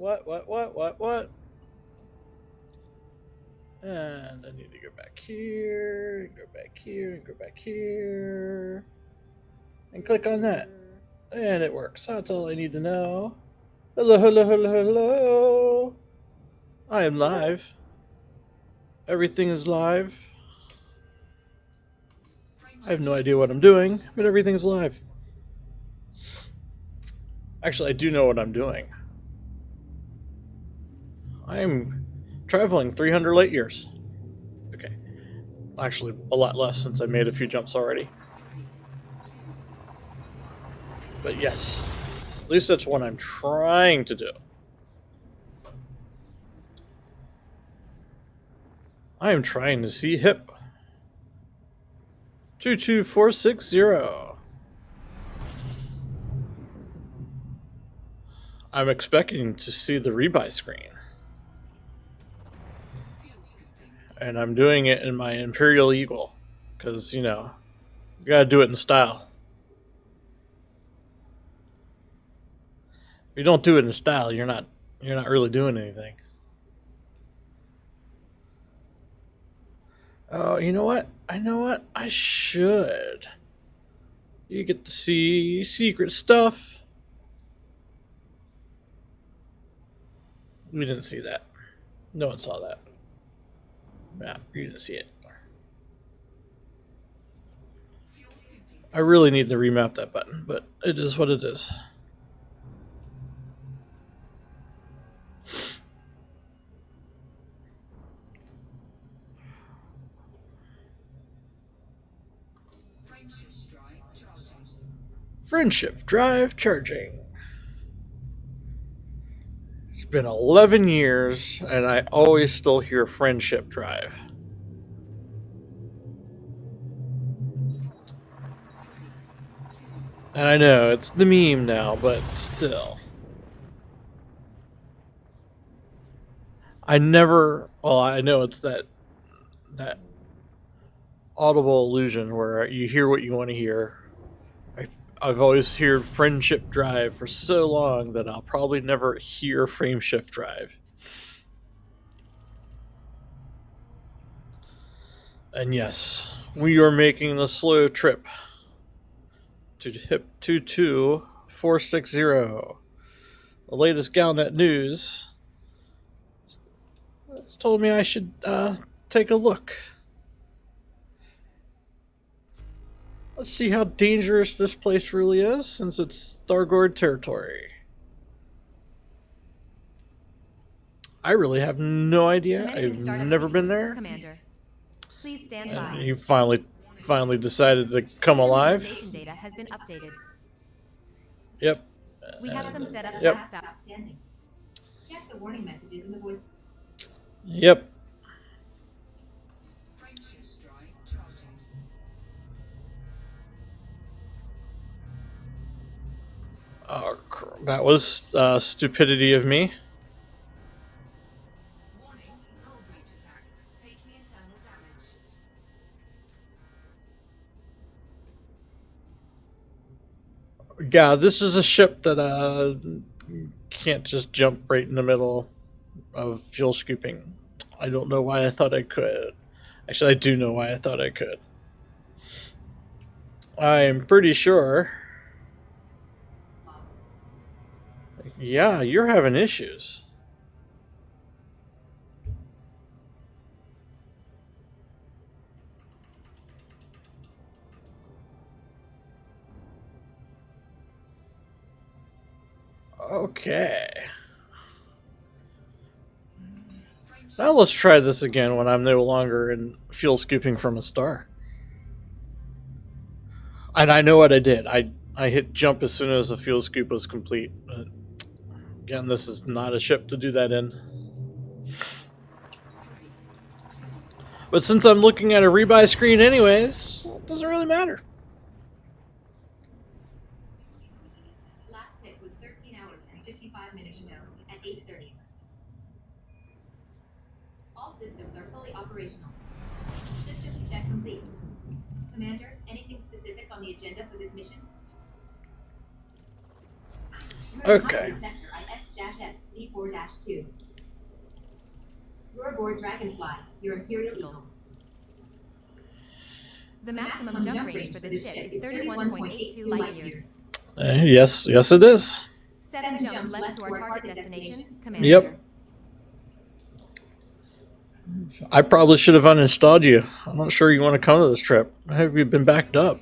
What? And I need to go back here, and go back here, and go back here, and click on that. And it works. That's all I need to know. Hello. I am live. Everything is live. I have no idea what I'm doing, but everything's live. Actually, I do know what I'm doing. I'm traveling 300 light years. Okay. Actually, a lot less since I made a few jumps already. But yes, at least that's what I'm trying to do. I am trying to see HIP 22460. I'm expecting to see the rebuy screen. And I'm doing it in my Imperial Eagle. Because, you know, you gotta do it in style. If you don't do it in style, you're not really doing anything. Oh, you know what? I should. You get to see secret stuff. We didn't see that. No one saw that. Yeah, you didn't see it. I really need to remap that button, but it is what it is. Friendship drive charging. It's been 11 years, and I always still hear friendship drive. And I know, it's the meme now, but still. I never... Well, I know it's that audible illusion where you hear what you want to hear. I've always heard friendship drive for so long that I'll probably never hear frameshift drive. And yes, we are making the slow trip to HIP 22460. The latest Galnet news has told me I should take a look. Let's see how dangerous this place really is, since it's Thargoid territory. I really have no idea. I've never been there. Commander, please stand by. And you finally decided to come alive. Station data has been updated. Yep. We have some setup Yep. tasks outstanding. Check the warning messages in the voice. Yep. Oh, that was stupidity of me. Warning, hull breach attack. Taking internal damage. Yeah, this is a ship that can't just jump right in the middle of fuel scooping. I don't know why I thought I could. Actually, I do know why I thought I could. I'm pretty sure. Yeah, you're having issues. Okay. Now let's try this again when I'm no longer in fuel scooping from a star. And I know what I did. I hit jump as soon as the fuel scoop was complete. But again, this is not a ship to do that in. But since I'm looking at a rebuy screen anyways, it doesn't really matter. Last hit was 13 hours and 55 minutes ago at 8:30. All systems are fully operational. Systems check complete. Commander, anything specific on the agenda for this mission? Okay. Sector IX S B4-2. You're aboard Dragonfly, your Imperial Eagle. The maximum jump range for this ship is 31.82 light years. Yes, it is. 7 jumps left to our target destination, Commander. Yep. I probably should have uninstalled you. I'm not sure you want to come to this trip. Have you been backed up?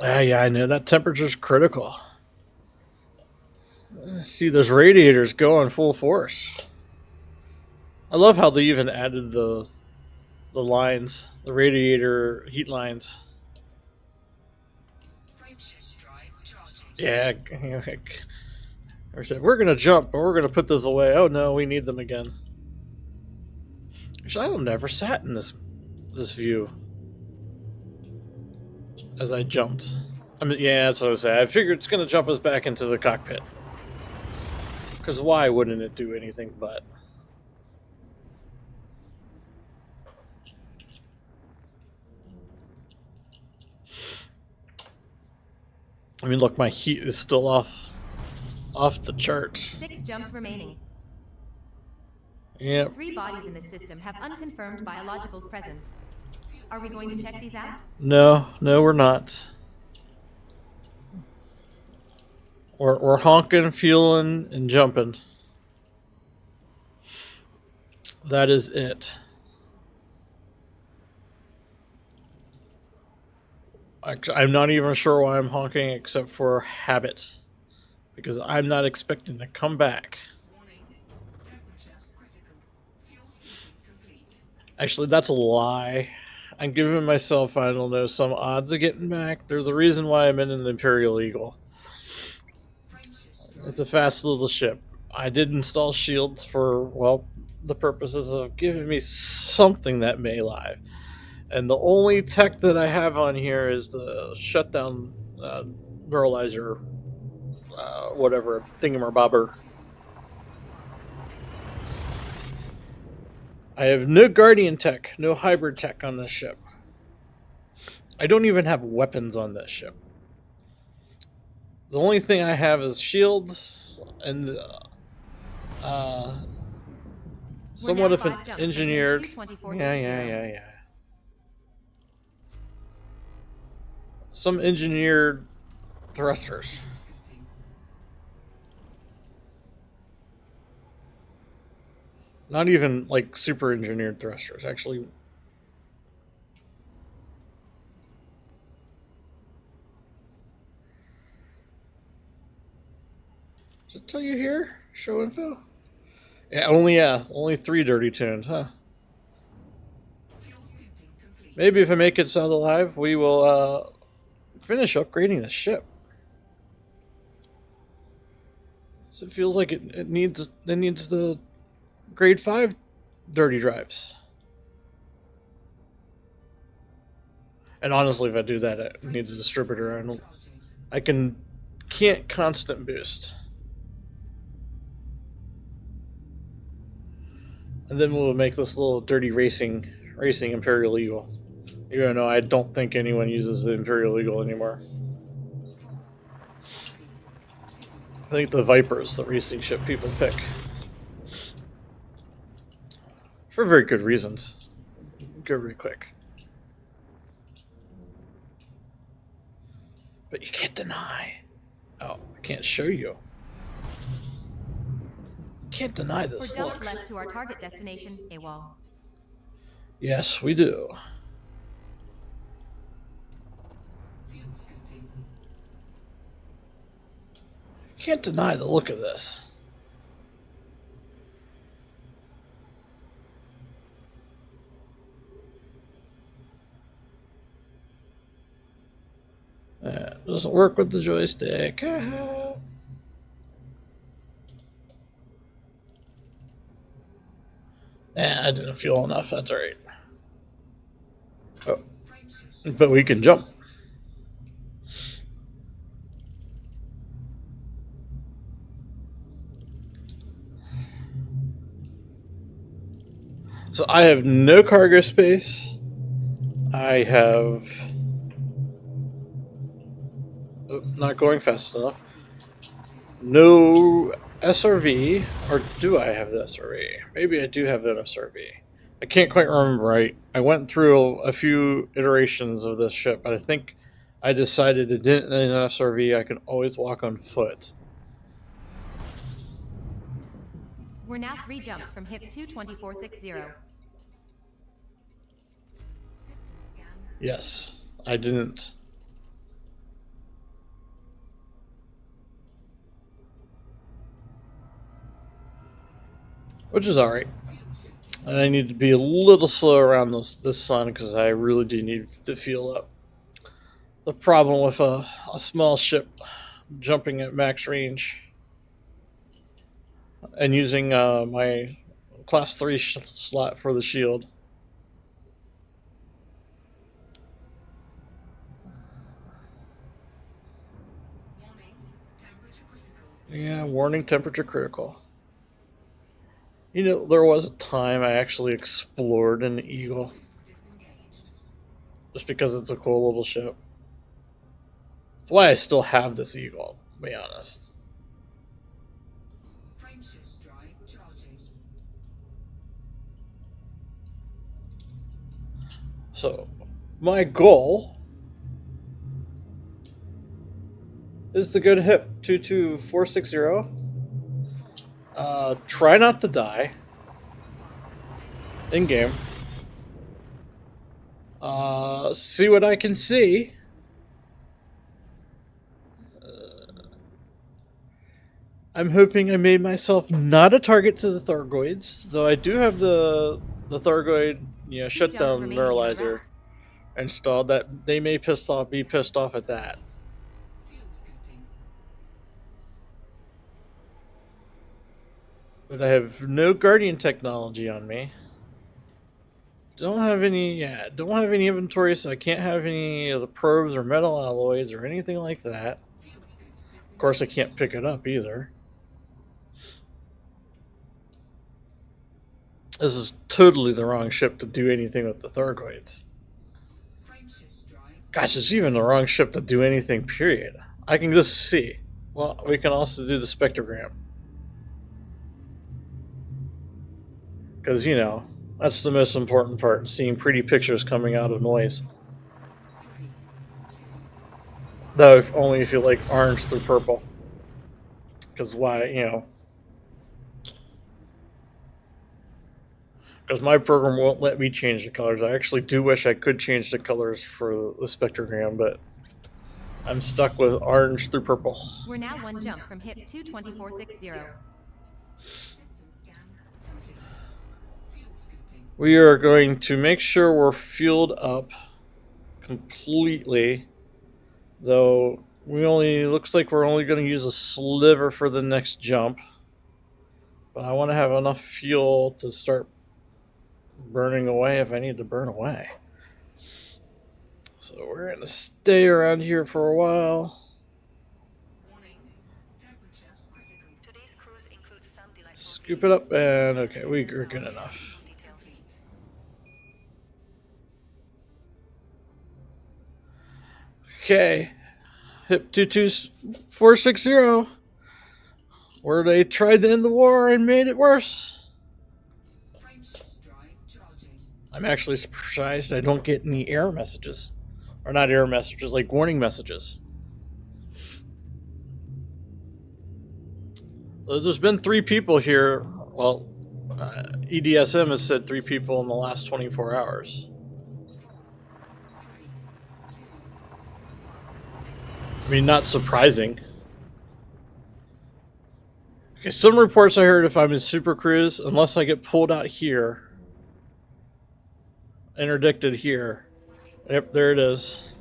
Yeah, I know that temperature's critical. See, those radiators go on full force. I love how they even added the lines, the radiator heat lines. Yeah, I said we're gonna jump, but we're gonna put those away. Oh no, we need them again. Actually, I never sat in this view as I jumped. I mean, yeah, that's what I say. I figured it's gonna jump us back into the cockpit. Because why wouldn't it do anything but? I mean, look, my heat is still off the charts. 6 jumps remaining. Yep. 3 bodies in the system have unconfirmed biologicals present. Are we going to check these out? No, we're not. We're honking, fueling, and jumping. That is it. I'm not even sure why I'm honking except for habit. Because I'm not expecting to come back. Actually, that's a lie. I'm giving myself, I don't know, some odds of getting back. There's a reason why I'm in an Imperial Eagle. It's a fast little ship. I did install shields for, well, the purposes of giving me something that may live. And the only tech that I have on here is the shutdown neuralizer, whatever, thingamabobber. I have no Guardian tech, no hybrid tech on this ship. I don't even have weapons on this ship. The only thing I have is shields and somewhat of an engineered. Yeah. Some engineered thrusters. Not even like super engineered thrusters, actually. Does it tell you here? Show info? Yeah, only 3 dirty tunes, huh? Maybe if I make it sound alive, we will finish upgrading the ship. So it feels like it needs the grade 5 dirty drives. And honestly, if I do that, I need a distributor. I can't constant boost. And then we'll make this little dirty racing Imperial Eagle. Even though I don't think anyone uses the Imperial Eagle anymore. I think the Viper is the racing ship people pick. For very good reasons. Go really quick. But you can't deny. Oh, I can't show you. Can't deny this. 4 jumps left to our target destination, AWOL. Yes, we do. Can't deny the look of this. Doesn't work with the joystick. I didn't feel enough. That's alright. Oh. But we can jump. So I have no cargo space. I have... not going fast enough. No SRV, or do I have the SRV? Maybe I do have an SRV. I can't quite remember. I went through a few iterations of this ship, but I think I decided it didn't need an SRV. I can always walk on foot. We're now 3 jumps from HIP 22460. Yes, I didn't. Which is alright. And I need to be a little slow around this sun because I really do need to fuel up. The problem with a small ship jumping at max range and using my class 3 slot for the shield. Yeah, warning, temperature critical. You know, there was a time I actually explored an Eagle. Just because it's a cool little ship. That's why I still have this Eagle, to be honest. So, my goal is to go to HIP 22460. Try not to die. In game. See what I can see. I'm hoping I made myself not a target to the Thargoids, though I do have the Thargoid, shutdown neuralizer installed. That they may be pissed off at that. But I have no Guardian technology on me. Don't have any inventory, so I can't have any of the probes or metal alloys or anything like that. Of course, I can't pick it up either. This is totally the wrong ship to do anything with the Thargoids. Gosh, it's even the wrong ship to do anything, period. I can just see. Well, we can also do the spectrogram. Because, that's the most important part, seeing pretty pictures coming out of noise. Though, only if you like orange through purple. Because why, because my program won't let me change the colors. I actually do wish I could change the colors for the spectrogram, but I'm stuck with orange through purple. We're now 1 jump from HIP 22460. We are going to make sure we're fueled up completely, though looks like we're only going to use a sliver for the next jump. But I want to have enough fuel to start burning away if I need to burn away. So we're going to stay around here for a while. Scoop it up, and okay, we're good enough. Okay, HIP 22460, where they tried to end the war and made it worse. I'm actually surprised I don't get any error messages. Or not error messages, like warning messages. There's been 3 people here. Well, EDSM has said 3 people in the last 24 hours. I mean, not surprising. Okay, some reports I heard if I'm in Super Cruise, unless I get pulled out here, interdicted here. Yep, there it is.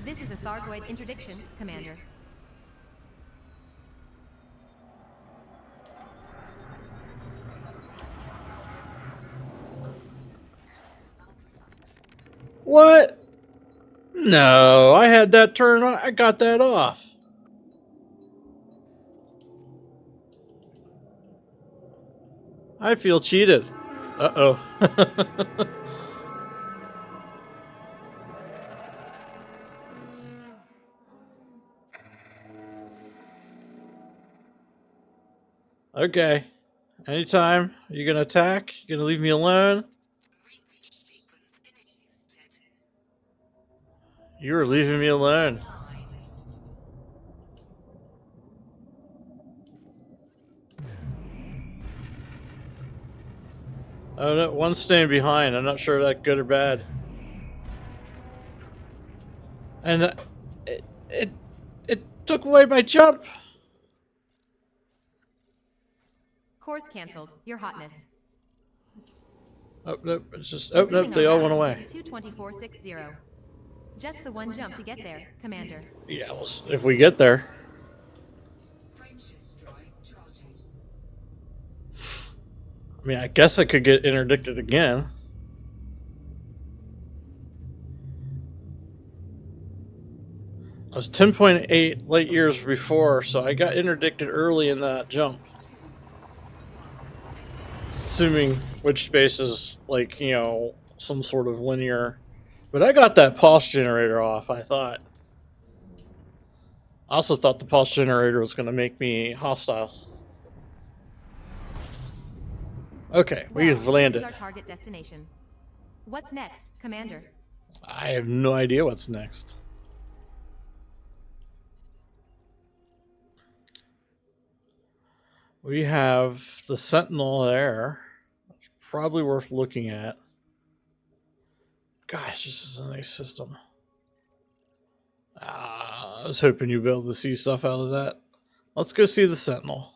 This is a Thargoid interdiction, Commander. What? No, I had that turned on. I got that off. I feel cheated. Uh-oh. Okay. Anytime. You gonna attack? You gonna leave me alone? You were leaving me alone. Oh no, one's staying behind. I'm not sure if that's good or bad. And it took away my jump. Course cancelled. Your hotness. Oh nope, it's just oh Resuming nope, they our all route, went away. 22460. Just the one jump to get there, Commander. Yeah, well, if we get there. I mean, I guess I could get interdicted again. I was 10.8 light years before, so I got interdicted early in that jump. Assuming which space is, like, you know, some sort of linear. But I got that pulse generator off, I thought. I also thought the pulse generator was going to make me hostile. Okay, we've landed. This is our target destination. What's next, Commander? I have no idea what's next. We have the Sentinel there. It's probably worth looking at. Gosh, this is a nice system. I was hoping you'd be able to see stuff out of that. Let's go see the Sentinel.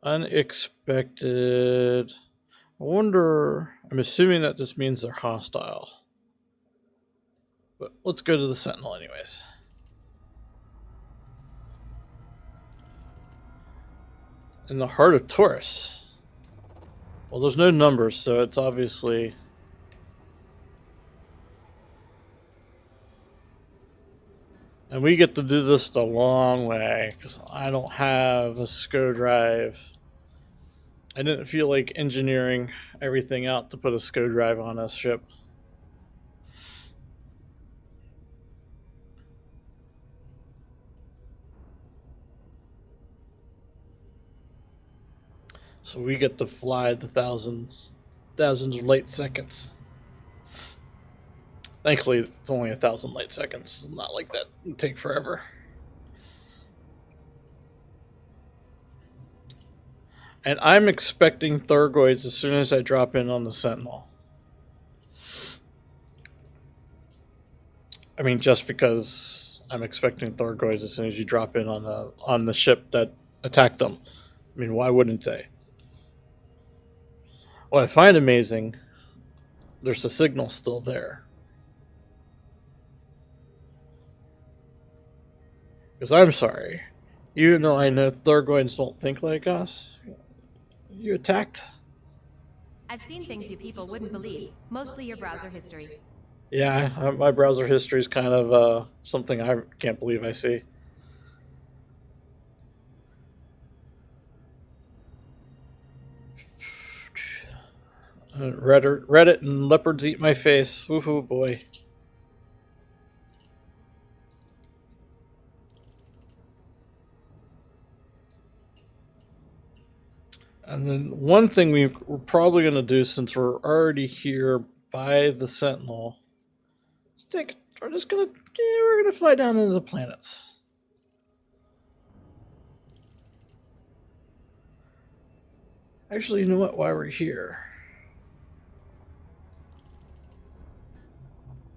Unexpected. I wonder. I'm assuming that just means they're hostile. But let's go to the Sentinel anyways. In the heart of Taurus. Well, there's no numbers, so it's obviously... And we get to do this the long way, because I don't have a SCO drive. I didn't feel like engineering everything out to put a SCO drive on this ship. So we get to fly the thousands of light seconds. Thankfully, it's only 1,000 light seconds. Not like that would take forever. And I'm expecting Thargoids as soon as I drop in on the Sentinel. I mean, just because I'm expecting Thargoids as soon as you drop in on the ship that attacked them. I mean, why wouldn't they? What I find amazing, there's the signal still there. Because I'm sorry, even though I know Thargoids don't think like us, you attacked. I've seen things you people wouldn't believe, mostly your browser history. Yeah, my browser history is kind of something I can't believe I see. Reddit and leopards eat my face. Woohoo, boy. And then one thing we're probably going to do, since we're already here by the Sentinel, we're just going to, we're going to fly down into the planets. Actually, you know what? While we're here,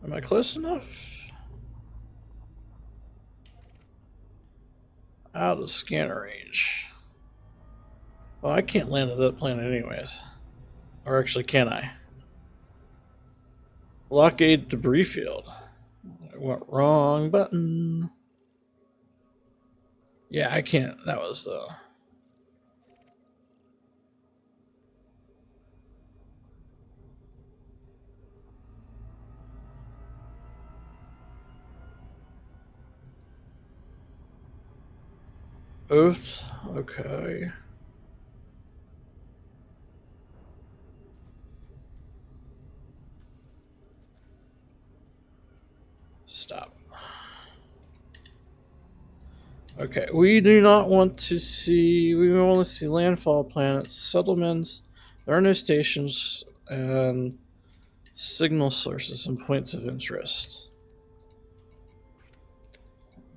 am I close enough? Out of scanner range. Well, I can't land at that planet anyways. Or actually, can I? Blockade debris field. I went wrong button. Yeah, I can't. That was the... Oath. Okay. Okay, we do not want to see. We want to see landfall planets, settlements. There are no stations and signal sources and points of interest.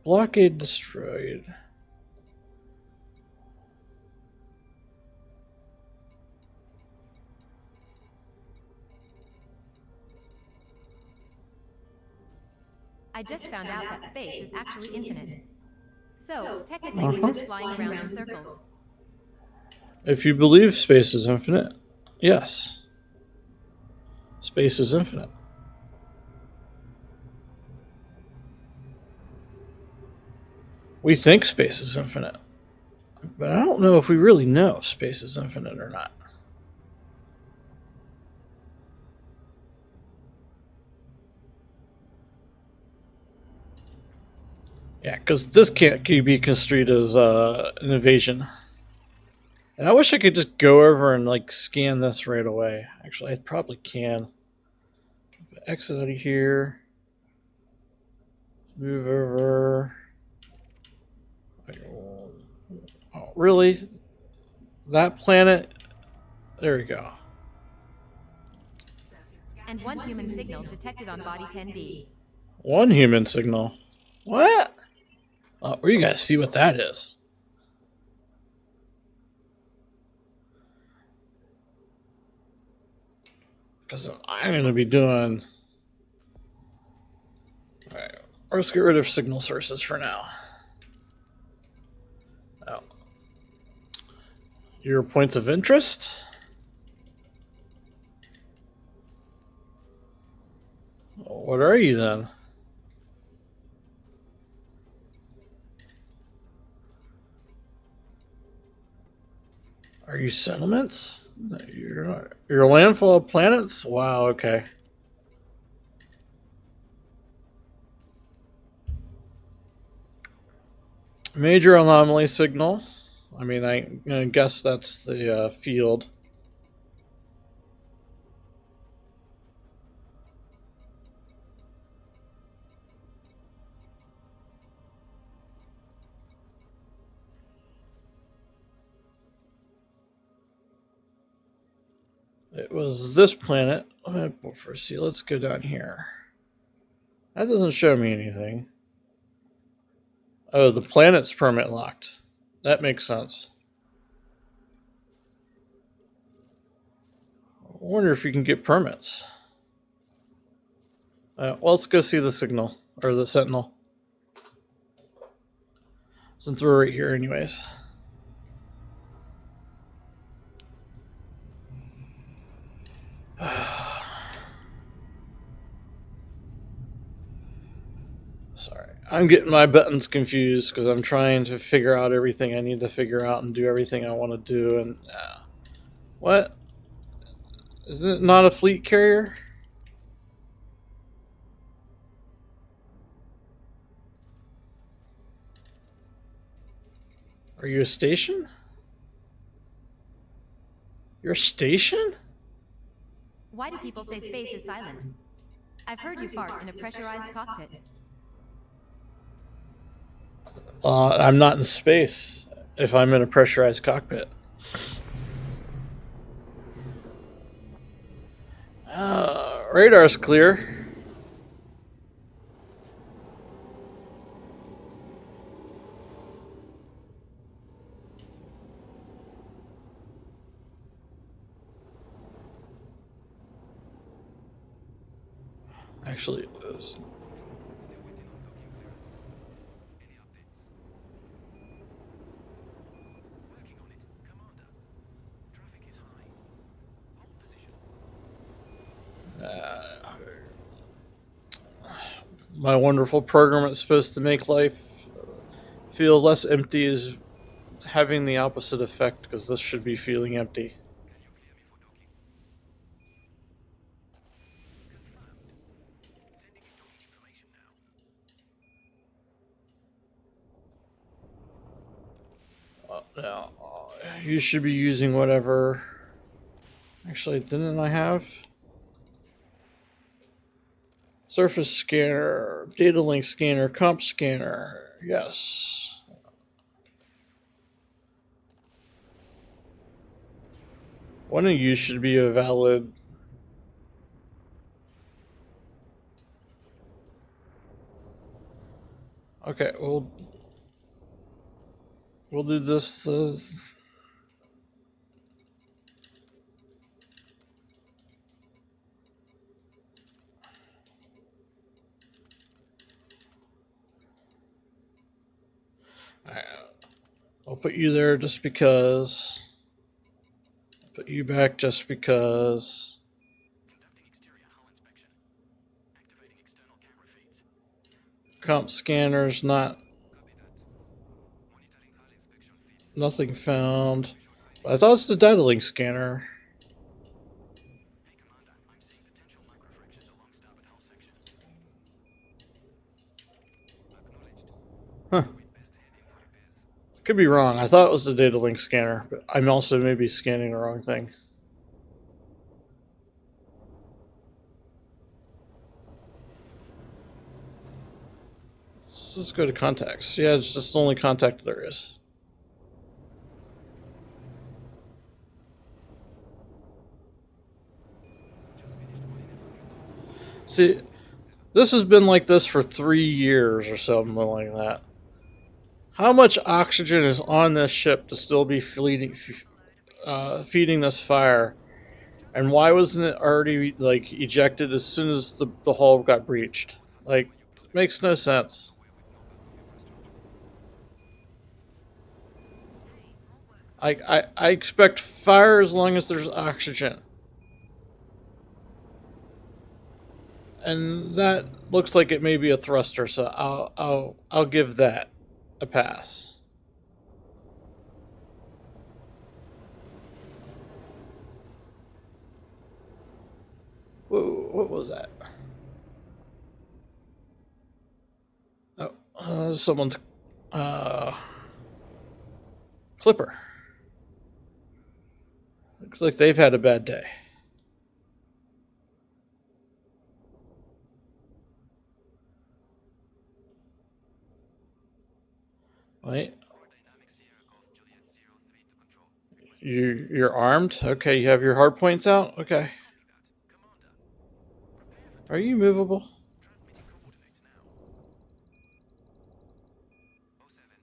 Blockade destroyed. I just found out that space is actually infinite. So, technically, we're just flying around in circles. If you believe space is infinite, yes. Space is infinite. We think space is infinite, but I don't know if we really know if space is infinite or not. Yeah, because this can't be construed as an invasion. And I wish I could just go over and like scan this right away. Actually, I probably can. Exit out of here. Move over. Oh, really? That planet? There we go. And one human signal detected on body 10B. One human signal. What? Oh, you guys see what that is. Because I'm going to be doing... Alright, let's get rid of signal sources for now. Oh. Your points of interest? What are you then? Are you settlements? You're landfall of planets? Wow, okay. Major anomaly signal. I mean, I guess that's the field. It was this planet. First, see, let's go down here. That doesn't show me anything. Oh, the planet's permit locked. That makes sense. I wonder if you can get permits. Well, let's go see the signal, or the sentinel. Since we're right here anyways. Sorry. I'm getting my buttons confused because I'm trying to figure out everything I need to figure out and do everything I want to do. And what? Isn't it not a fleet carrier? Are you a station? You're a station? Why do people say space is silent? I've heard you fart in a pressurized cockpit. I'm not in space if I'm in a pressurized cockpit. Radar's clear. Actually, my wonderful program that's supposed to make life feel less empty is having the opposite effect because this should be feeling empty. Now, you should be using whatever. Actually, didn't I have? Surface scanner, data link scanner, comp scanner. Yes. One of you should be a valid. Okay, we'll do this. I'll put you there just because. Put you back just because. Comp scanners not. Nothing found. I thought it's the data link scanner. Huh. Could be wrong. I thought it was the data link scanner, but I'm also maybe scanning the wrong thing. So let's go to contacts. Yeah, it's just the only contact there is. See, this has been like this for 3 years or something like that. How much oxygen is on this ship to still be feeding this fire? And why wasn't it already like ejected as soon as the hull got breached? Like, it makes no sense. I expect fire as long as there's oxygen. And that looks like it may be a thruster, so I'll give that a pass. Whoa, what was that? Oh, someone's clipper. Looks like they've had a bad day. Wait. You're armed? Okay, you have your hard points out? Okay. Are you movable?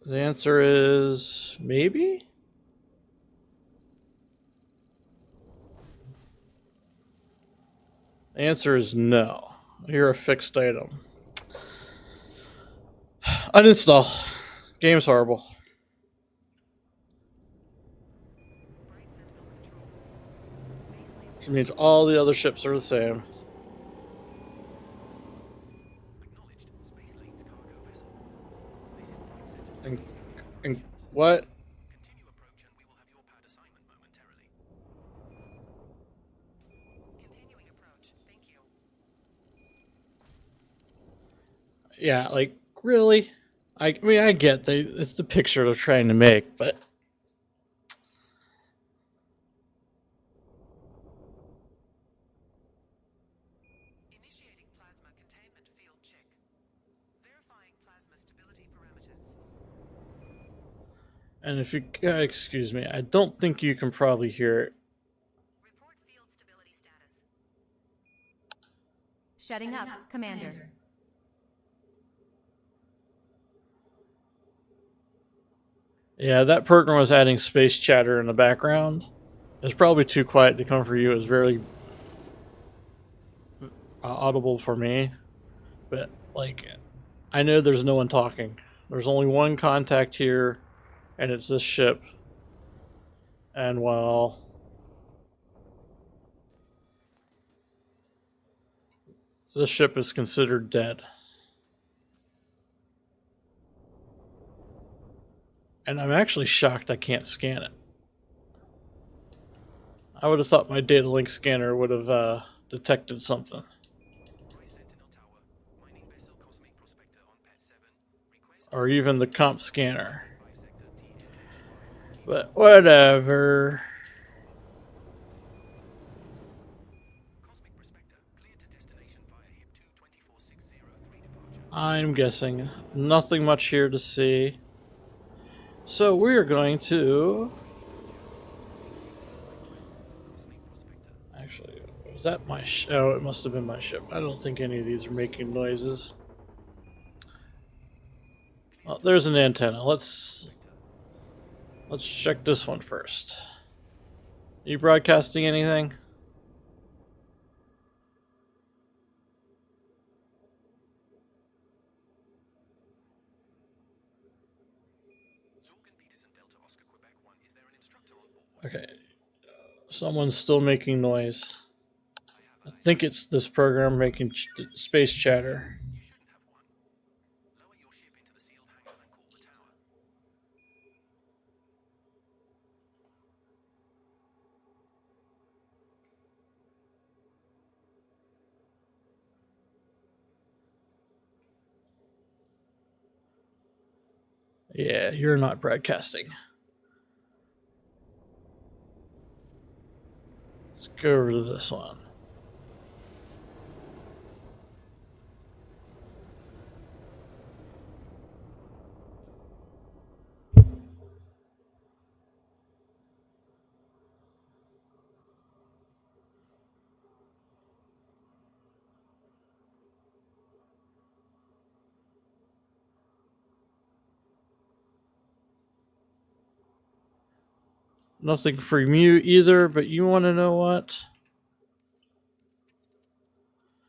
The answer is maybe? The answer is no. You're a fixed item. Uninstall. Game's horrible. Which means all the other ships are the same. And what? Yeah, like, really? I mean, I get it's the picture they're trying to make, but Initiating plasma containment field check. Verifying plasma stability parameters. and if you excuse me, I don't think you can probably hear it. Report field stability status. Shutting up, Commander. Yeah, that program was adding space chatter in the background. It's probably too quiet to come for you. It was very audible for me, but like, I know there's no one talking. There's only one contact here, and it's this ship. And well, this ship is considered dead. And I'm actually shocked I can't scan it. I would have thought my data link scanner would have detected something. Or even the comp scanner. But whatever. I'm guessing nothing much here to see. So we're going to Was that my oh, it must have been my ship. I don't think any of these are making noises. Well, there's an antenna. Let's check this one first. Are you broadcasting anything? Zorgan Peterson Delta Oscar Quebec 1, is there an instructor on board? Okay. Someone's still making noise. I I have think it's this program making space chatter. You shouldn't have one. Lower your ship into the sealed hangar and call the tower. Yeah, you're not broadcasting. Let's go over to this one. Nothing from you either, but you want to know what?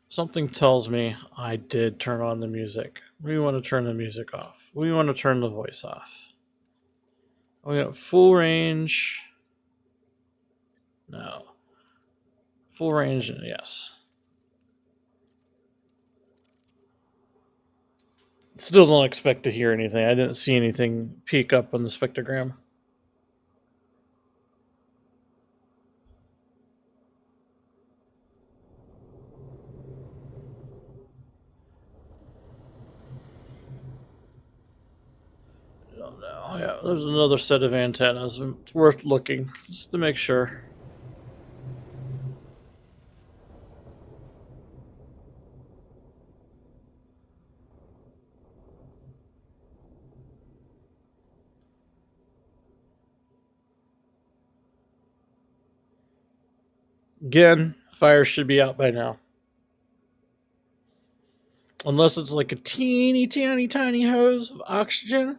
Something tells me I did turn on the music. We want to turn the music off. We want to turn the voice off. We got full range. No. Full range, yes. Still don't expect to hear anything. I didn't see anything peek up on the spectrogram. Oh no. Yeah, there's another set of antennas. It's worth looking just to make sure. Again, fire should be out by now. Unless it's like a teeny tiny hose of oxygen.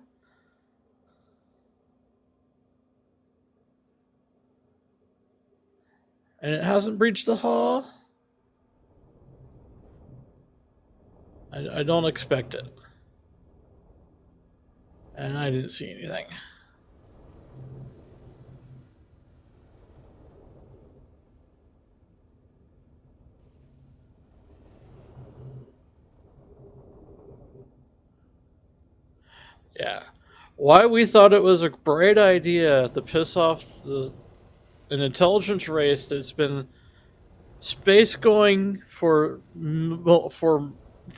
And it hasn't breached the hull. I don't expect it. And I didn't see anything. Yeah. Why we thought it was a great idea to piss off an intelligence race that's been space going for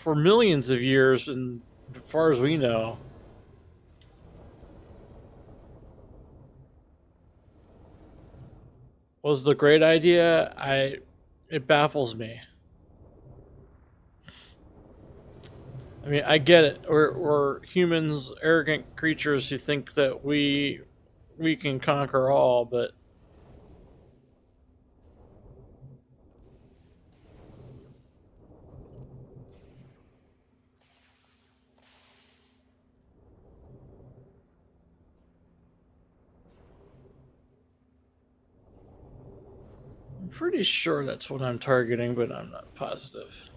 millions of years, and as far as we know. Was the great idea. It baffles me. I mean, I get it. We're humans, arrogant creatures who think that we can conquer all, but I'm pretty sure that's what I'm targeting, but I'm not positive.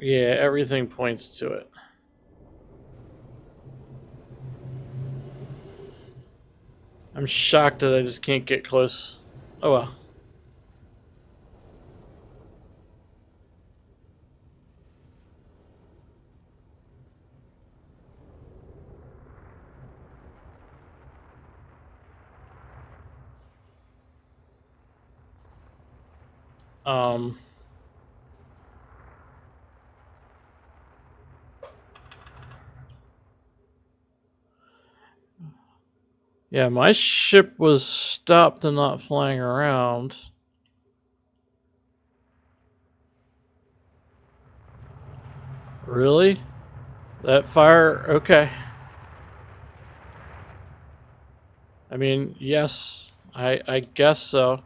Yeah, everything points to it. I'm shocked that I just can't get close. Oh well. Um. Yeah, my ship was stopped and not flying around. Really? That fire? Okay. mean, yes, I guess so.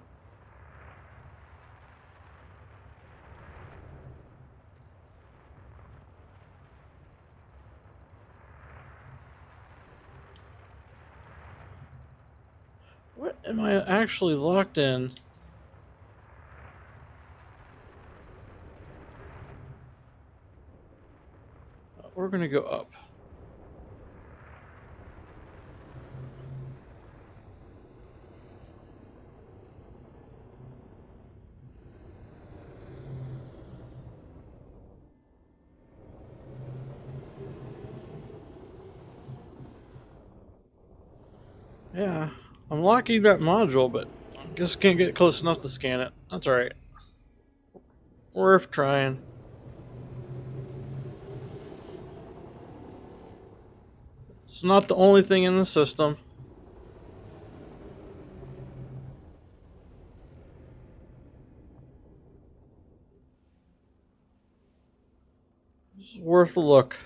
What am I actually locked in? We're gonna go up. Yeah, I'm locking that module, but I guess can't get close enough to scan it. That's alright. Worth trying. It's not the only thing in the system. It's worth a look.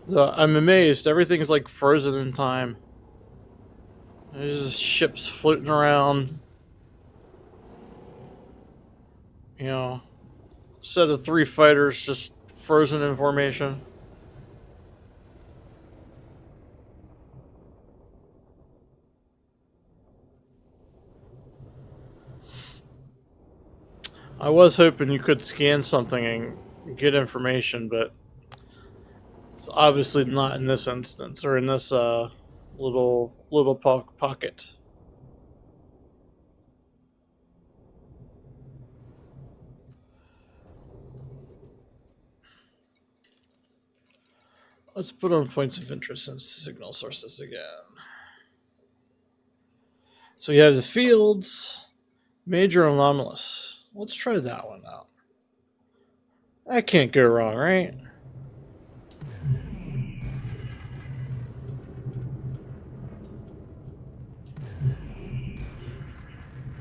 I'm amazed. Everything's like frozen in time. There's just ships floating around. You know, set of 3 fighters just frozen in formation. I was hoping you could scan something and get information, but it's obviously not in this instance or in this little pocket. Let's put on points of interest and signal sources again. So you have the fields, major anomalous. Let's try that one out. That can't go wrong, right?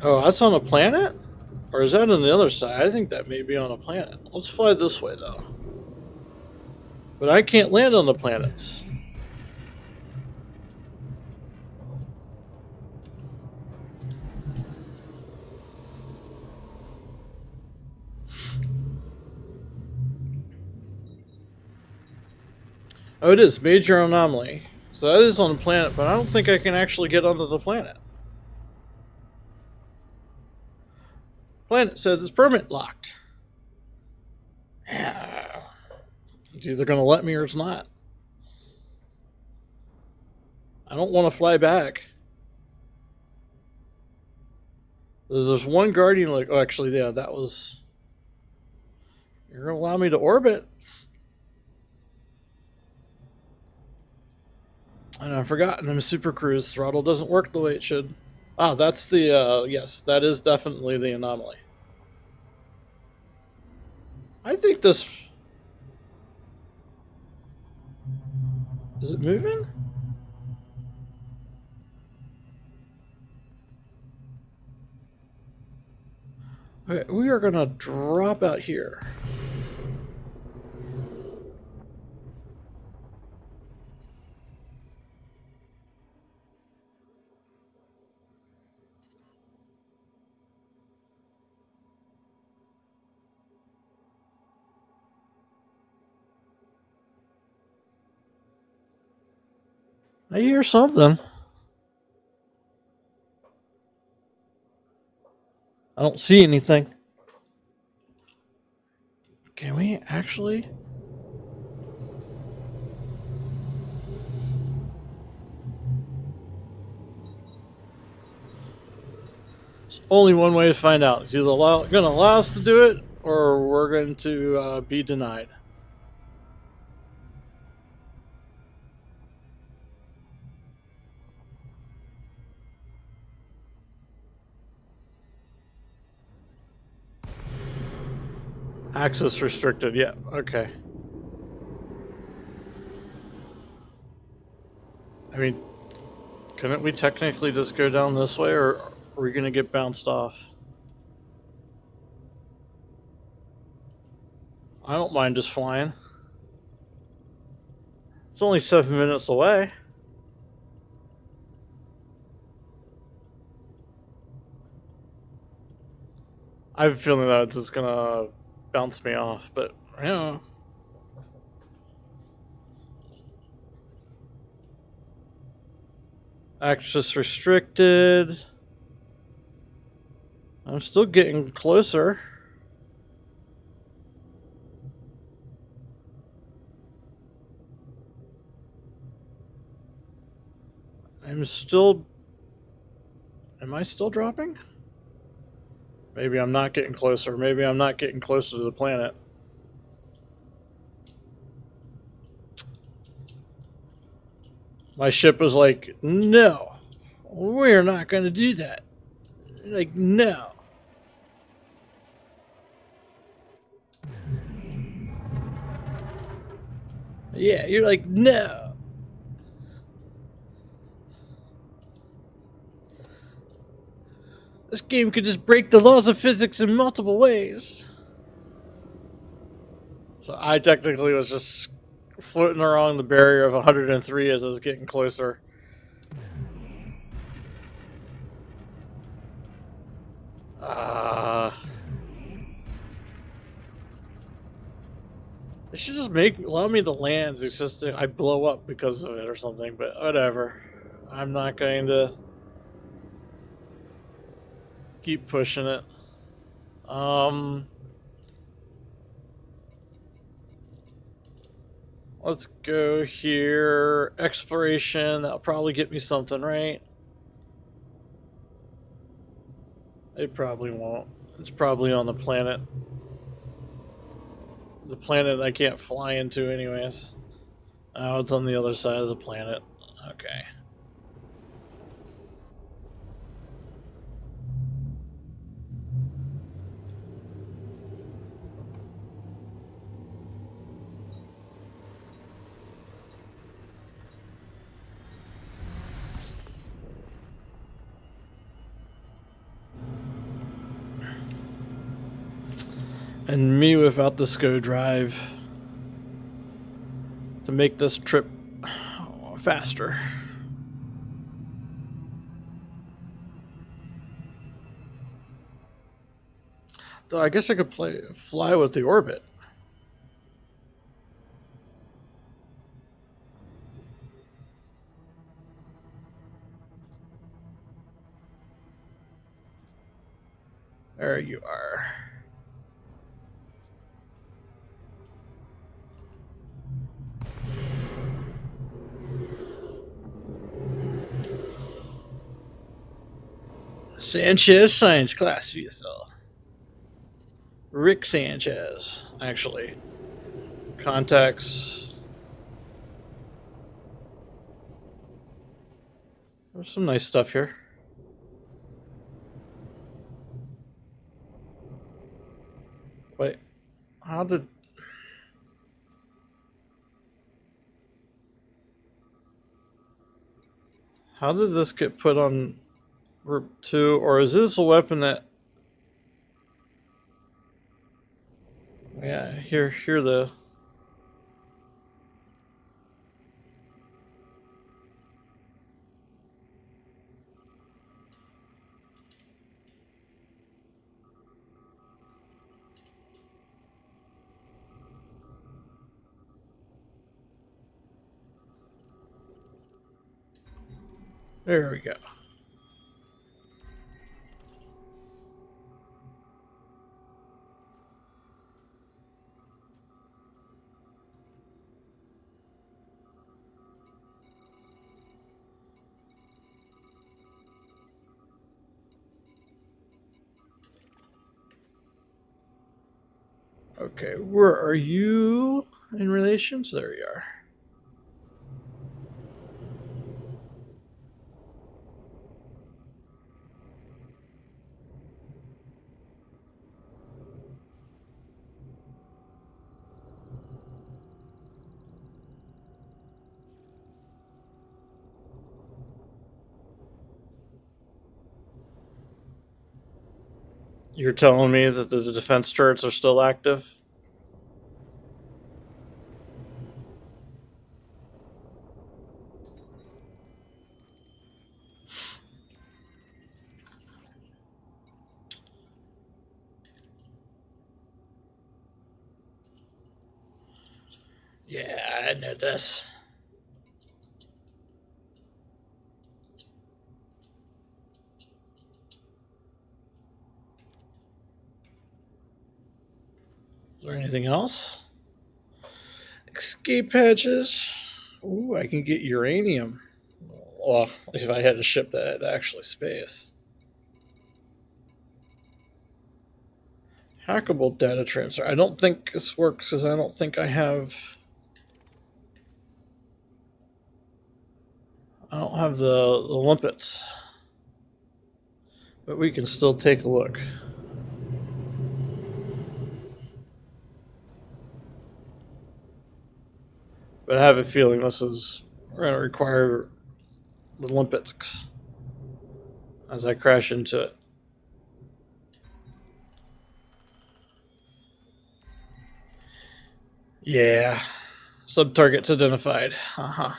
Oh, that's on a planet? Or is that on the other side? I think that may be on a planet. Let's fly this way, though. But I can't land on the planets. Oh, it is. Major anomaly. So that is on the planet, but I don't think I can actually get onto the planet. Planet says it's permit locked. It's either going to let me or it's not. I don't want to fly back. There's one guardian, like, oh, actually, yeah, that was. You're going to allow me to orbit. And I've forgotten them super cruise throttle doesn't work the way it should. Ah, that's the, yes, that is definitely the anomaly. I think this. Is it moving? Okay, we are gonna drop out here. I hear something. I don't see anything. Can we actually? There's only one way to find out. It's either going to allow us to do it, or we're going to be denied. Access restricted. Yeah. Okay. I mean, couldn't we technically just go down this way, or are we going to get bounced off? I don't mind just flying. It's only 7 minutes away. I have a feeling that it's just gonna bounce me off, but you know. Access restricted. I'm still getting closer. I'm still... Am I still dropping? Maybe I'm not getting closer. Maybe I'm not getting closer to the planet. My ship is like, no, we're not going to do that. Like, no. Yeah, you're like, no. This game could just break the laws of physics in multiple ways. So I technically was just floating around the barrier of 103 as I was getting closer. They should just allow me to land. It's just I blow up because of it or something, but whatever. I'm not going to keep pushing it. Let's go here. Exploration. That'll probably get me something, right? It probably won't. It's probably on the planet. The planet I can't fly into anyways. Oh, it's on the other side of the planet. Okay. And me without the SCO drive to make this trip faster. Though I guess I could fly with the orbit. There you are. Sanchez Science Class VSL. Rick Sanchez, actually. Contacts. There's some nice stuff here. Wait, how did... How did this get put on Group 2? Or is this a weapon that... Yeah, here the... There we go. Okay, where are you in relations? There you are. You're telling me that the defense turrets are still active? Yeah, I know this. Is there anything else? Escape hatches. Ooh, I can get uranium. Well, if I had a ship that had actually space. Hackable data transfer. I don't think this works because I don't think I have. I don't have the limpets. But we can still take a look. But I have a feeling this is going to require the limpets as I crash into it. Yeah. Sub-targets identified. Uh-huh.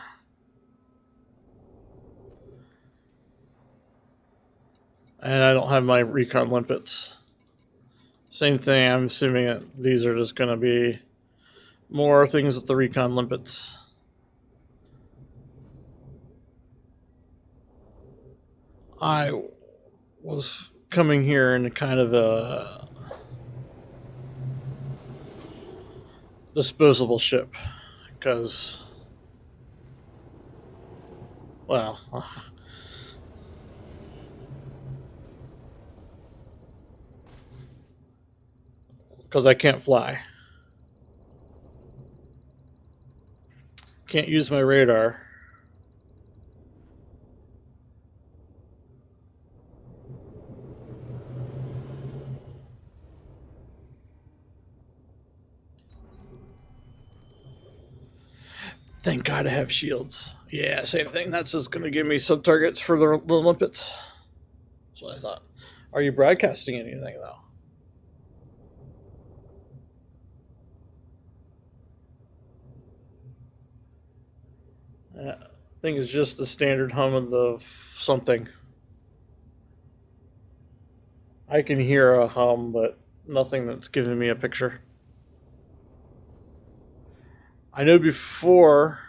And I don't have my recon limpets. Same thing, I'm assuming that these are just going to be more things with the recon limpets. I was coming here in kind of a disposable ship because, well, because I can't fly. Can't use my radar. Thank God I have shields. Yeah, same thing. That's just going to give me sub targets for the limpets. That's what I thought. Are you broadcasting anything, though? I think it's just the standard hum of the something. I can hear a hum, but nothing that's giving me a picture. I know before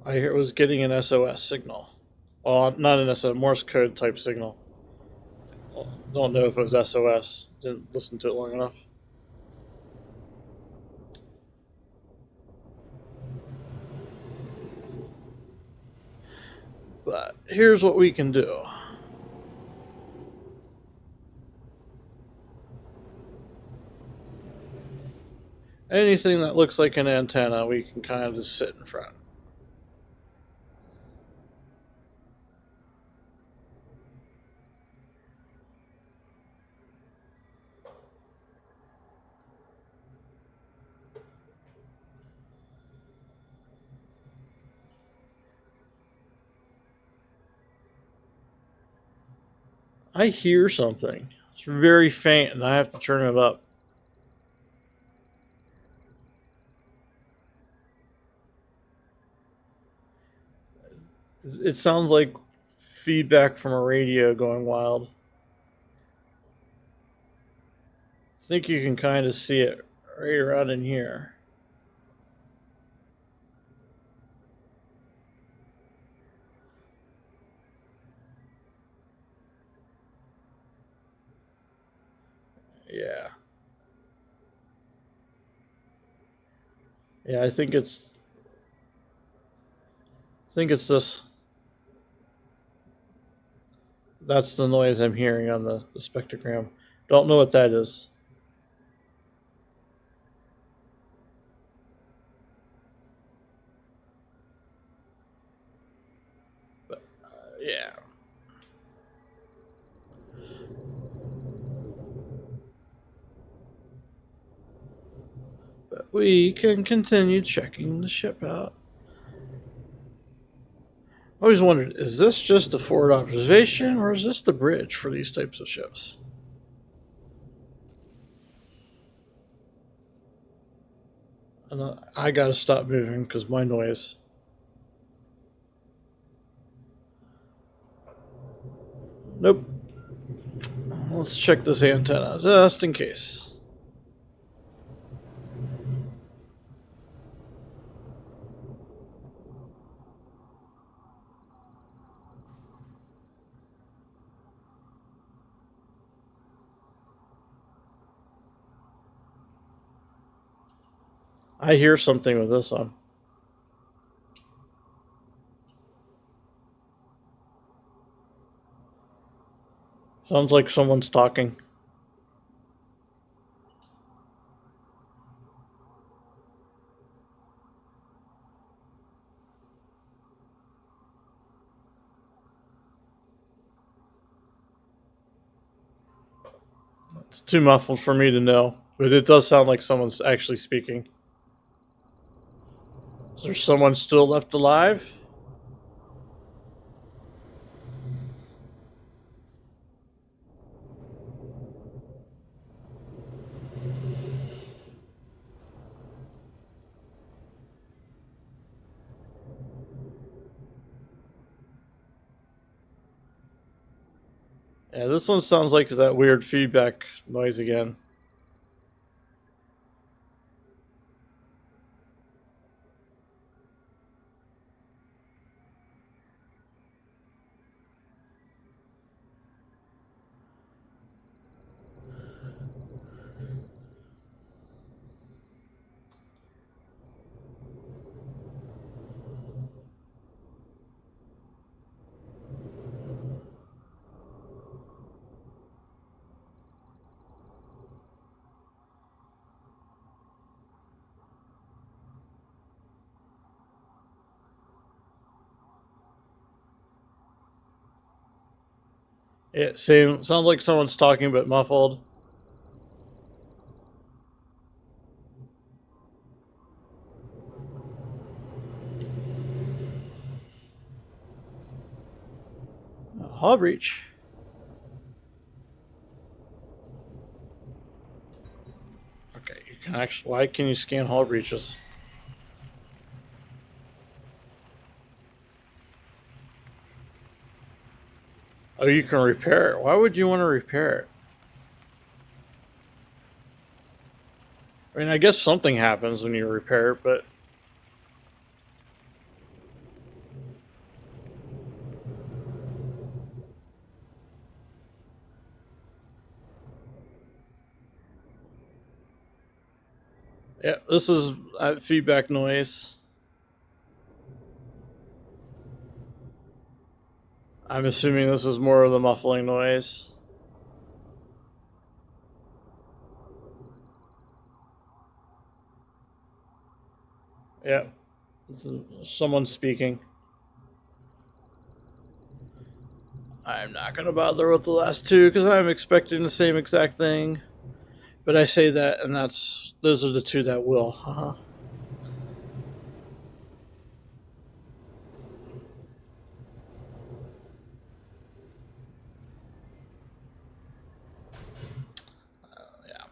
I was getting an SOS signal. Well, not an SOS, Morse code type signal. Don't know if it was SOS. Didn't listen to it long enough. But here's what we can do. Anything that looks like an antenna, we can kind of just sit in front. I hear something. It's very faint, and I have to turn it up. It sounds like feedback from a radio going wild. I think you can kind of see it right around in here. Yeah. Yeah, I think it's this. That's the noise I'm hearing on the spectrogram. Don't know what that is. But yeah. But we can continue checking the ship out. I always wondered, is this just a forward observation or is this the bridge for these types of ships? And I gotta stop moving because my noise. Nope. Let's check this antenna just in case. I hear something with this one. Sounds like someone's talking. It's too muffled for me to know, but it does sound like someone's actually speaking. Is there someone still left alive? Yeah, this one sounds like that weird feedback noise again. It sounds like someone's talking but muffled. Hull breach. Okay, you can actually. Why can you scan hull breaches? Oh, you can repair it. Why would you want to repair it? I mean, I guess something happens when you repair it, but yeah, this is feedback noise. I'm assuming this is more of the muffling noise. Yeah, this is someone speaking. I'm not going to bother with the last two because I'm expecting the same exact thing. But I say that, and those are the two that will. Yeah.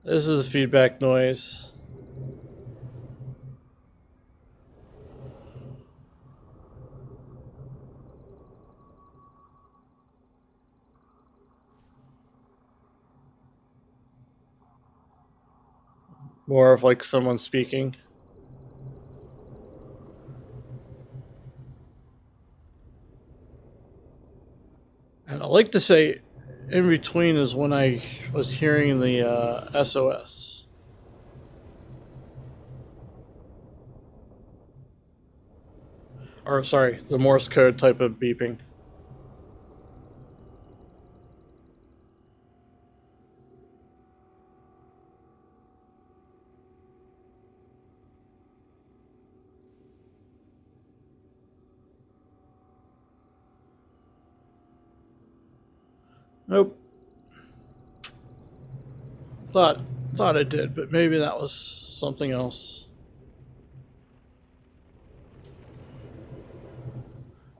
This is a feedback noise. More of like someone speaking. And I like to say in between is when I was hearing the SOS. Or, sorry, the Morse code type of beeping. Nope. Thought I did, but maybe that was something else.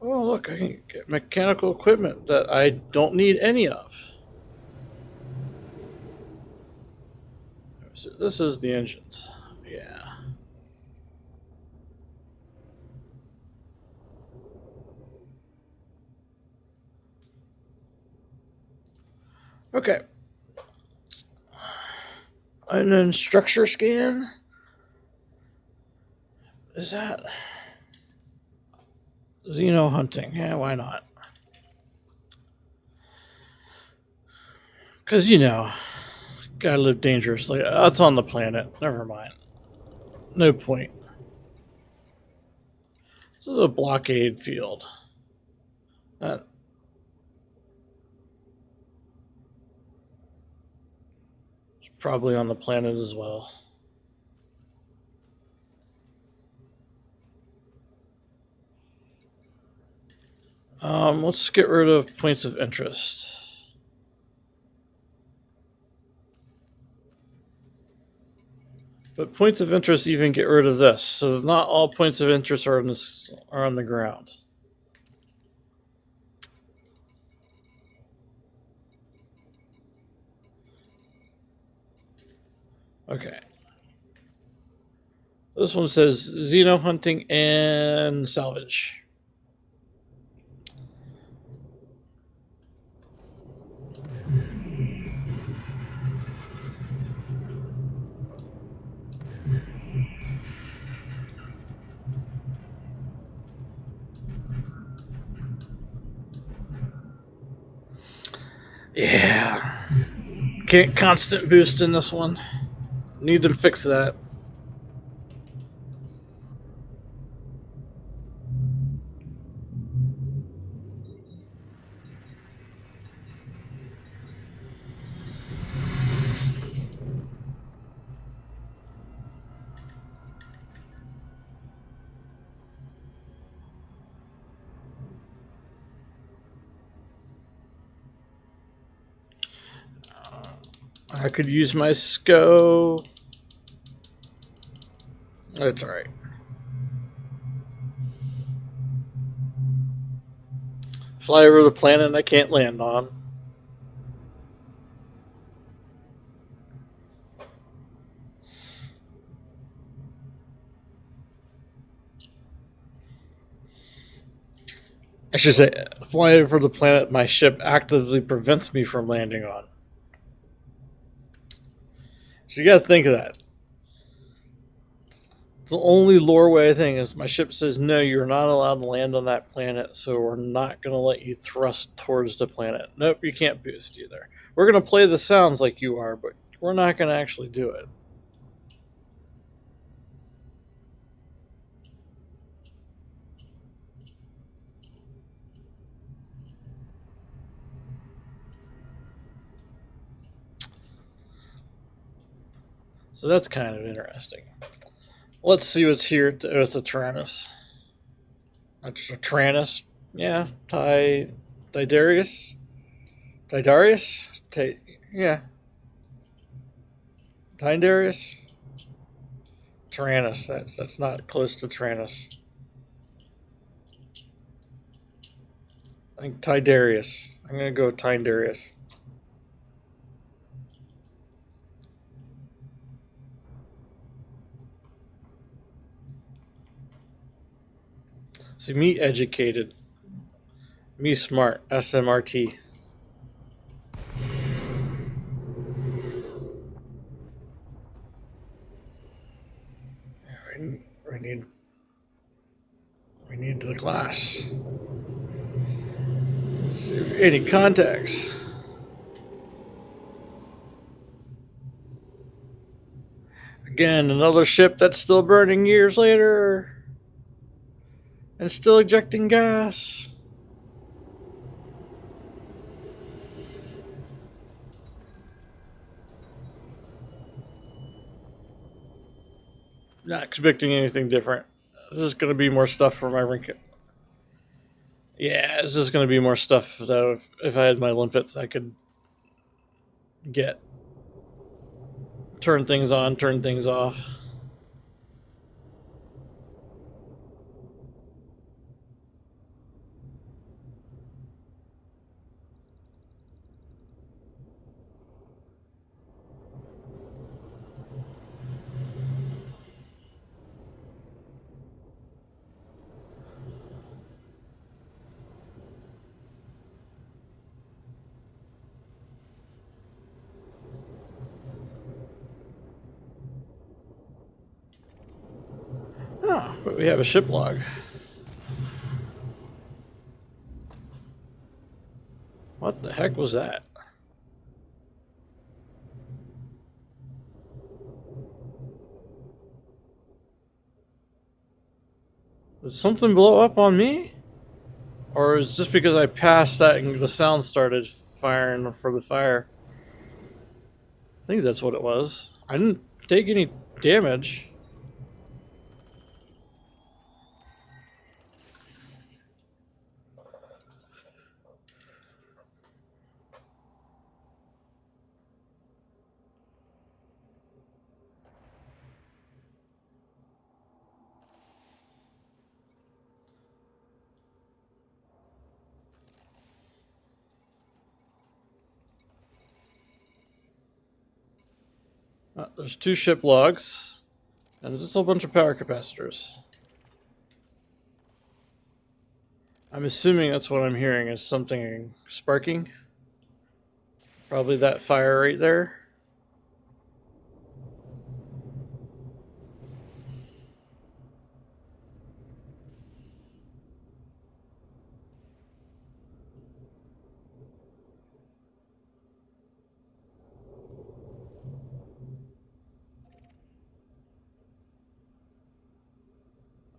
Oh, look, I can get mechanical equipment that I don't need any of. So this is the engines. Yeah. Okay. And then structure scan. Is that Xeno hunting? Yeah, why not? Because, gotta live dangerously. That's on the planet. Never mind. No point. So the blockade field. That is probably on the planet as well. Let's get rid of points of interest. But points of interest even get rid of this, so not all points of interest are on the ground. Okay. This one says Xeno hunting and salvage. Yeah. Can't constant boost in this one. Need to fix that. I could use my SCO. That's alright. Fly over the planet I can't land on. I should say, fly over the planet my ship actively prevents me from landing on. So you gotta think of that. The only loreway thing is my ship says, no, you're not allowed to land on that planet, so we're not going to let you thrust towards the planet. Nope, you can't boost either. We're going to play the sounds like you are, but we're not going to actually do it. So that's kind of interesting. Let's see what's here at the Oath of Tyrannus. Tyrannus? Yeah. Tydarius? Tydarius? Yeah. Tydarius? Tyrannus. That's not close to Tyrannus. I think Tydarius. I'm going to go with Tydarius. See, me educated. Me smart. SMRT. We need the glass. Let's see, any contacts? Again, another ship that's still burning years later. And still ejecting gas. Not expecting anything different. This is going to be more stuff for my rink. Yeah, this is going to be more stuff that if I had my limpets, I could get. Turn things on, turn things off. We have a ship log. What the heck was that? Did something blow up on me? Or is it just because I passed that and the sound started firing for the fire? I think that's what it was. I didn't take any damage. There's 2 ship logs, and just a bunch of power capacitors. I'm assuming that's what I'm hearing is something sparking. Probably that fire right there.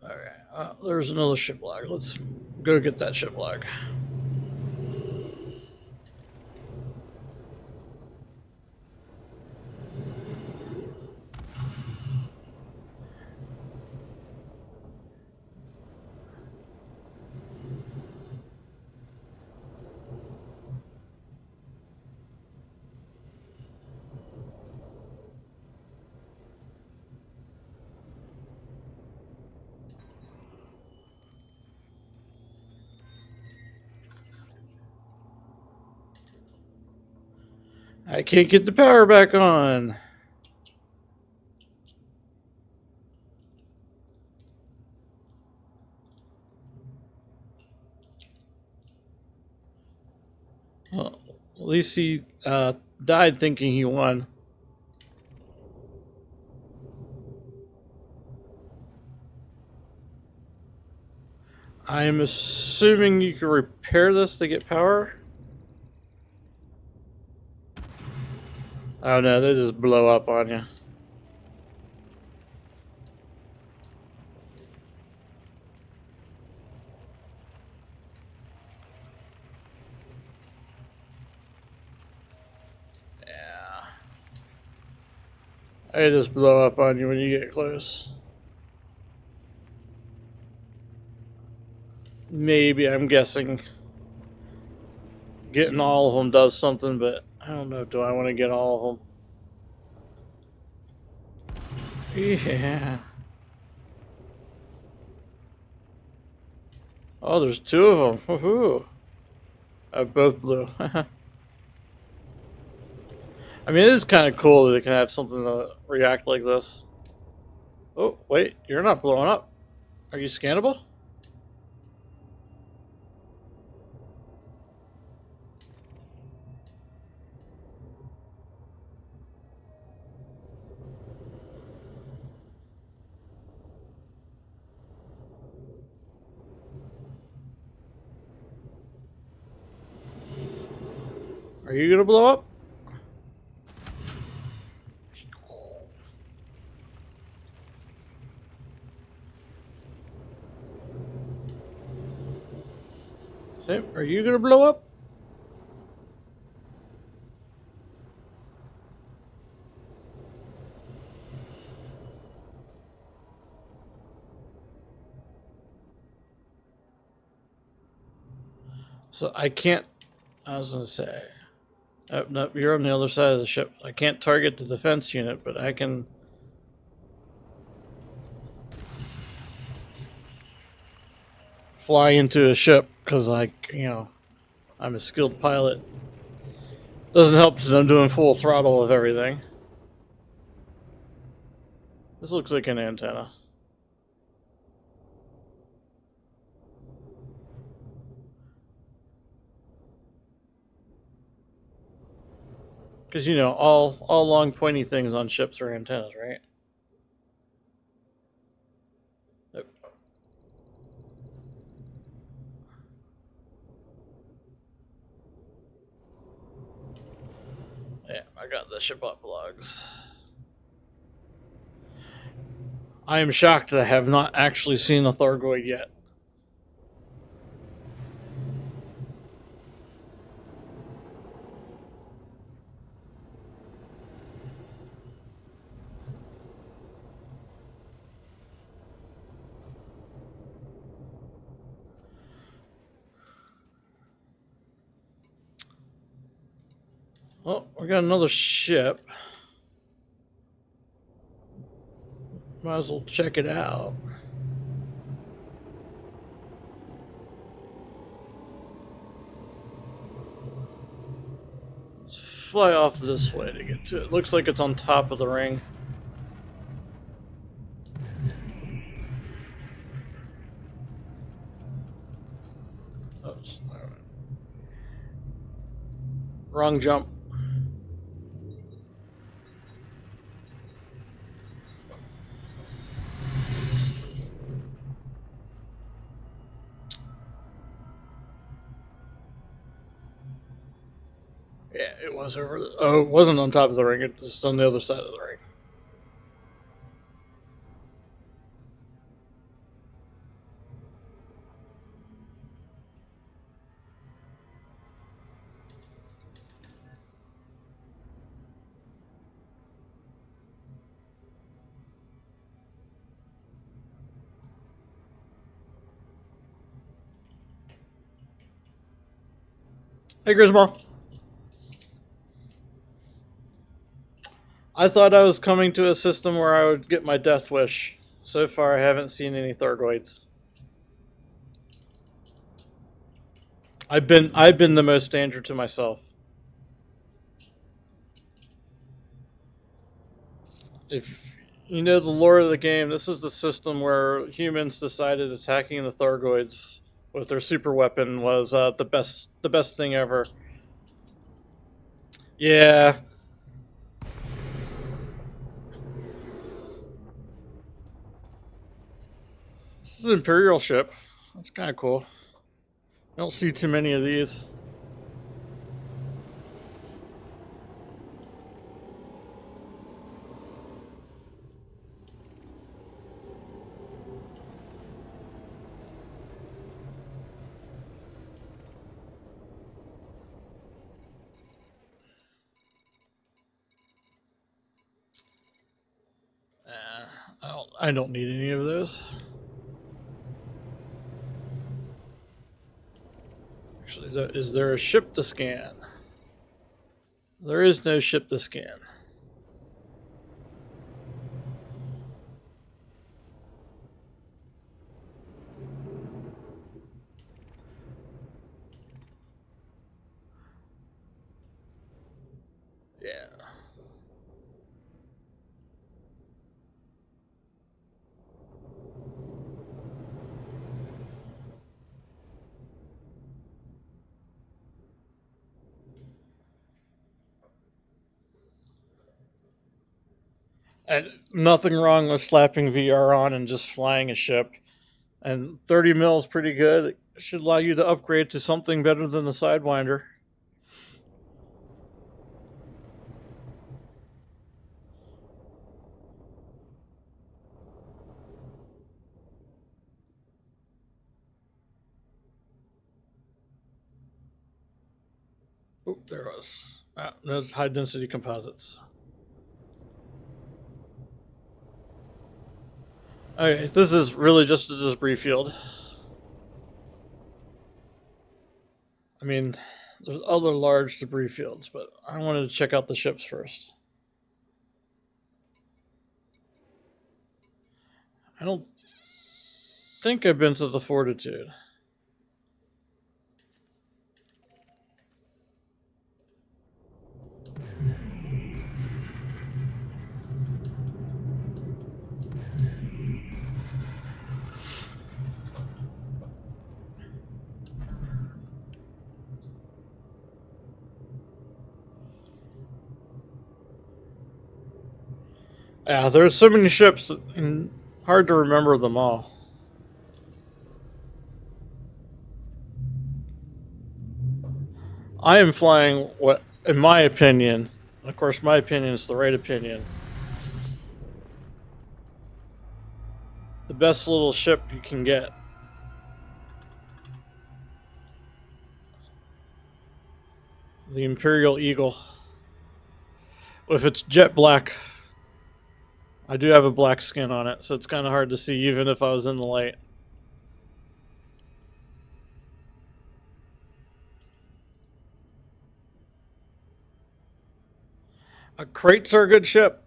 Alright, there's another ship log. Let's go get that ship log. I can't get the power back on. Well, at least he died thinking he won. I'm assuming you can repair this to get power? Oh no, they just blow up on you. Yeah. They just blow up on you when you get close. Maybe, I'm guessing. Getting all of them does something, but I don't know. Do I want to get all of them? Yeah. Oh, there's 2 of them. Woohoo. Both blue. I mean, it is kind of cool that they can have something to react like this. Oh, wait. You're not blowing up. Are you scannable? Are you gonna blow up? Sam, are you gonna blow up? So I can't. I was gonna say. Oh, no, you're on the other side of the ship. I can't target the defense unit, but I can. Fly into a ship because I'm a skilled pilot. Doesn't help that I'm doing full throttle of everything. This looks like an antenna. Because all long pointy things on ships are antennas, right? Nope. the ship logs. I am shocked that I have not actually seen a Thargoid yet. Oh, we got another ship. Might as well check it out. Let's fly off this way to get to it. Looks like it's on top of the ring. Oops. Wrong jump. Yeah, it was over. Oh, it wasn't on top of the ring. It was on the other side of the ring. Hey, Grisma. I thought I was coming to a system where I would get my death wish. So far, I haven't seen any Thargoids. I've been the most danger to myself. If you know the lore of the game, this is the system where humans decided attacking the Thargoids with their super weapon was the best thing ever. Yeah. This is an Imperial ship. That's kind of cool. I don't see too many of these. I don't need any of those. Actually, is there a ship to scan? There is no ship to scan. Yeah. And nothing wrong with slapping VR on and just flying a ship. And 30 mil is pretty good. It should allow you to upgrade to something better than the Sidewinder. Oh, there it was. Those high density composites. Okay, this is really just a debris field. I mean, there's other large debris fields, but I wanted to check out the ships first. I don't think I've been to the Fortitude. Yeah, there's so many ships that hard to remember them all. I am flying what, in my opinion, Of course, my opinion is the right opinion. The best little ship you can get. The Imperial Eagle. If it's jet black, I do have a black skin on it, so it's kind of hard to see even if I was in the light. Crates are a good ship.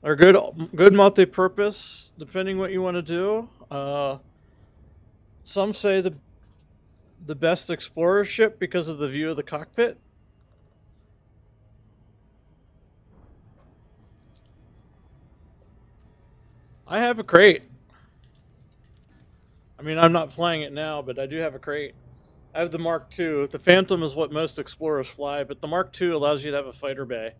They're good multi-purpose, depending what you want to do. Some say the best explorer ship because of the view of the cockpit. I have a crate. I mean, I'm not flying it now, but I do have a crate. I have the Mark II. The Phantom is what most explorers fly, but the Mark II allows you to have a fighter bay.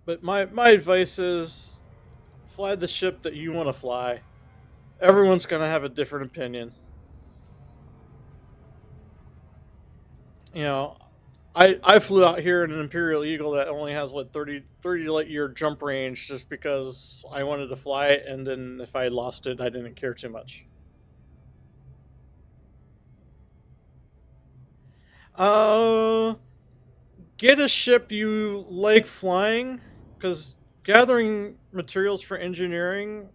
But my advice is fly the ship that you want to fly. Everyone's going to have a different opinion. You know, I flew out here in an Imperial Eagle that only has what 30 light year jump range just because I wanted to fly it, and then if I lost it, I didn't care too much. Uh, get a ship you like flying, because gathering materials for engineering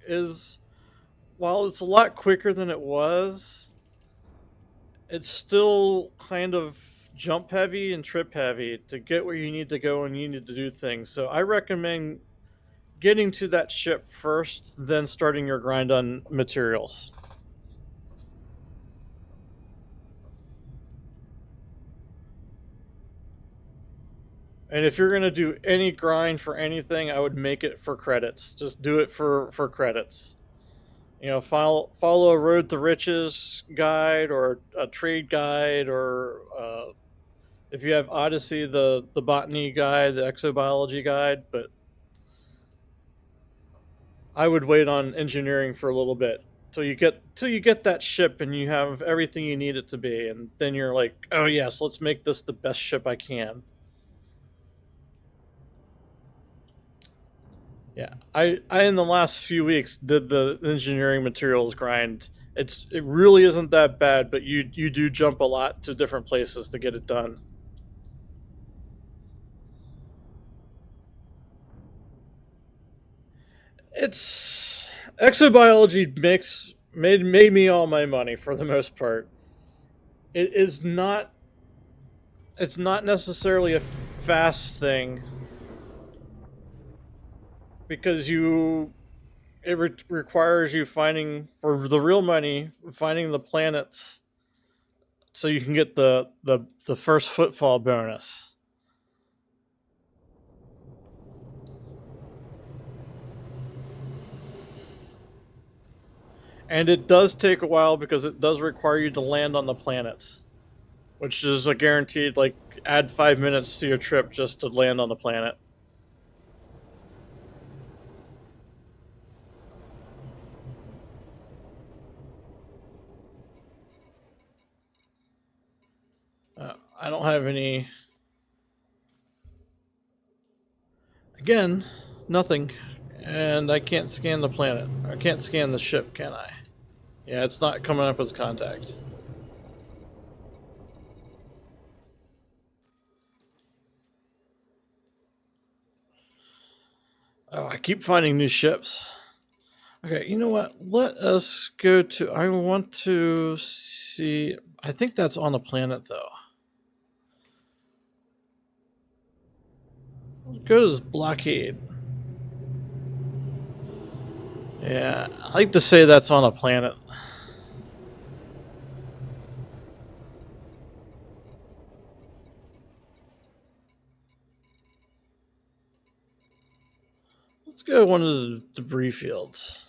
is, while it's a lot quicker than it was, it's still kind of jump heavy and trip heavy to get where you need to go and you need to do things. So I recommend getting to that ship first, then starting your grind on materials. And if you're going to do any grind for anything, I would make it for credits. Just do it for credits. You know, follow a Road to Riches guide or a trade guide, or if you have Odyssey, the botany guide, the exobiology guide. But I would wait on engineering for a little bit till you get that ship and you have everything you need it to be, and then you're like, oh yes, let's make this the best ship I can. Yeah, I in the last few weeks did the engineering materials grind. It really isn't that bad, but you do jump a lot to different places to get it done. It's exobiology made me all my money for the most part. It is not it's not necessarily a fast thing because requires you finding, for the real money, finding the planets so you can get the first footfall bonus. And it does take a while because it does require you to land on the planets, which is a guaranteed, like, add 5 minutes to your trip just to land on the planet. I don't have any. Again, nothing. And I can't scan the planet. I can't scan the ship, can I? Yeah, it's not coming up as contact. Oh, I keep finding new ships. Okay, you know what? Let us go to. I want to see. I think that's on the planet, though. Let's go to this blockade. Yeah, I like to say that's on a planet. Let's go to one of the debris fields.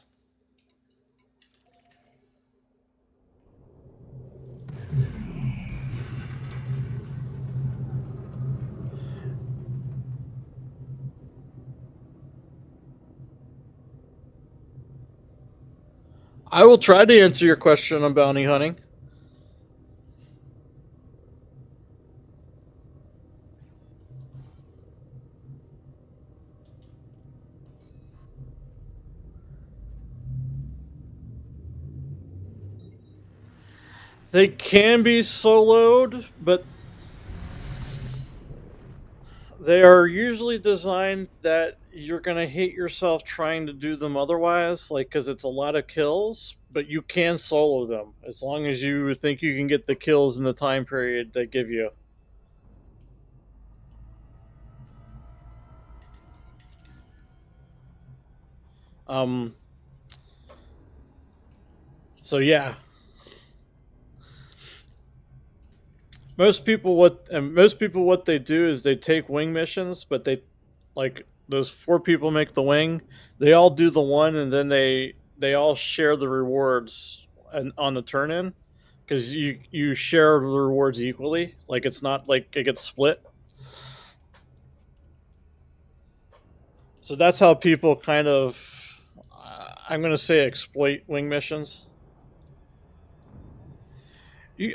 I will try to answer your question on bounty hunting. They can be soloed, but they are usually designed that you're going to hate yourself trying to do them otherwise, like, because it's a lot of kills, but you can solo them as long as you think you can get the kills in the time period they give you. Um, so yeah, most people what they do is they take wing missions, but they, like, those 4 people make the wing. They all do the one, and then they all share the rewards and on the turn in, because you share the rewards equally. Like, it's not like it gets split. So that's how people kind of, I'm gonna say, exploit wing missions.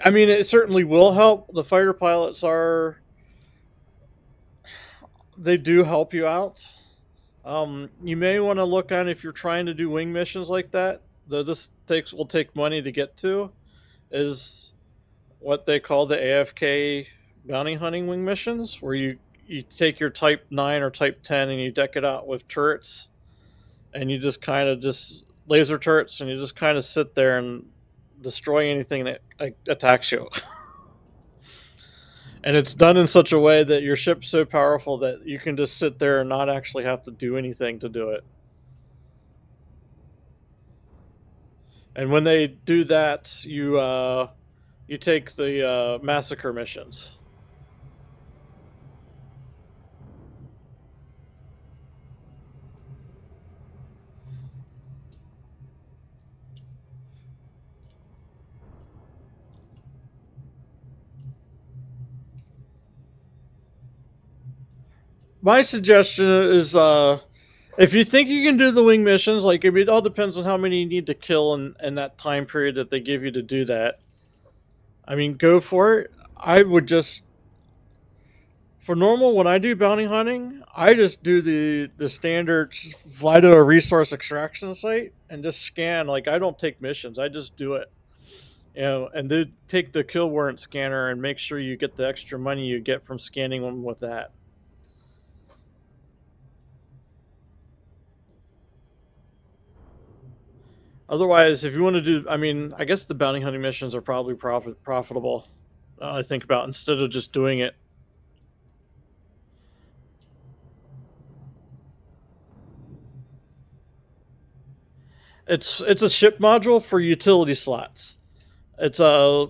I mean, it certainly will help. The fighter pilots are, they do help you out. You may want to look on, if you're trying to do wing missions like that, though this will take money to get to, is what they call the AFK bounty hunting wing missions, where you take your Type 9 or Type 10 and you deck it out with turrets, and you just kind of just laser turrets, and you just kind of sit there and destroy anything that, like, attacks you. And it's done in such a way that your ship's so powerful that you can just sit there and not actually have to do anything to do it. And when they do that, you take the massacre missions. My suggestion is, if you think you can do the wing missions, like, it all depends on how many you need to kill in that time period that they give you to do that. I mean, go for it. I would just, for normal, when I do bounty hunting, I just do the standard, fly to a resource extraction site and just scan. Like, I don't take missions, I just do it. And then take the kill warrant scanner and make sure you get the extra money you get from scanning them with that. Otherwise, if you want to do, I mean, I guess the bounty hunting missions are probably profitable. I think about, instead of just doing it. It's a ship module for utility slots. It's a,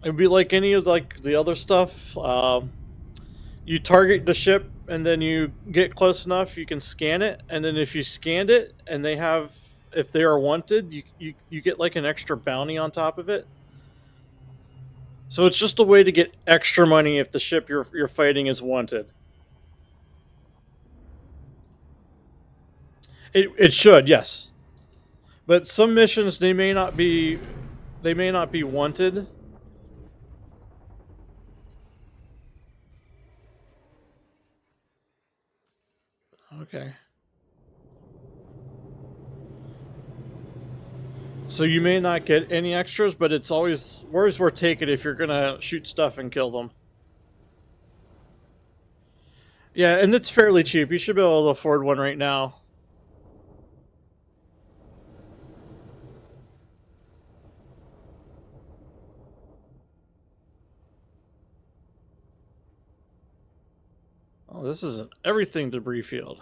it'd be like any of, like, the other stuff. You target the ship, and then you get close enough, you can scan it, and then if you scanned it and they have, if they are wanted, you get like an extra bounty on top of it. So it's just a way to get extra money if the ship you're fighting is wanted. It should, yes. But some missions, they may not be wanted. Okay. So you may not get any extras, but it's always worth taking if you're gonna shoot stuff and kill them. Yeah, and it's fairly cheap. You should be able to afford one right now. Oh, this is an everything debris field.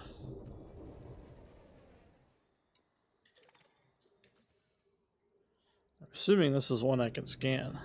I'm assuming this is one I can scan.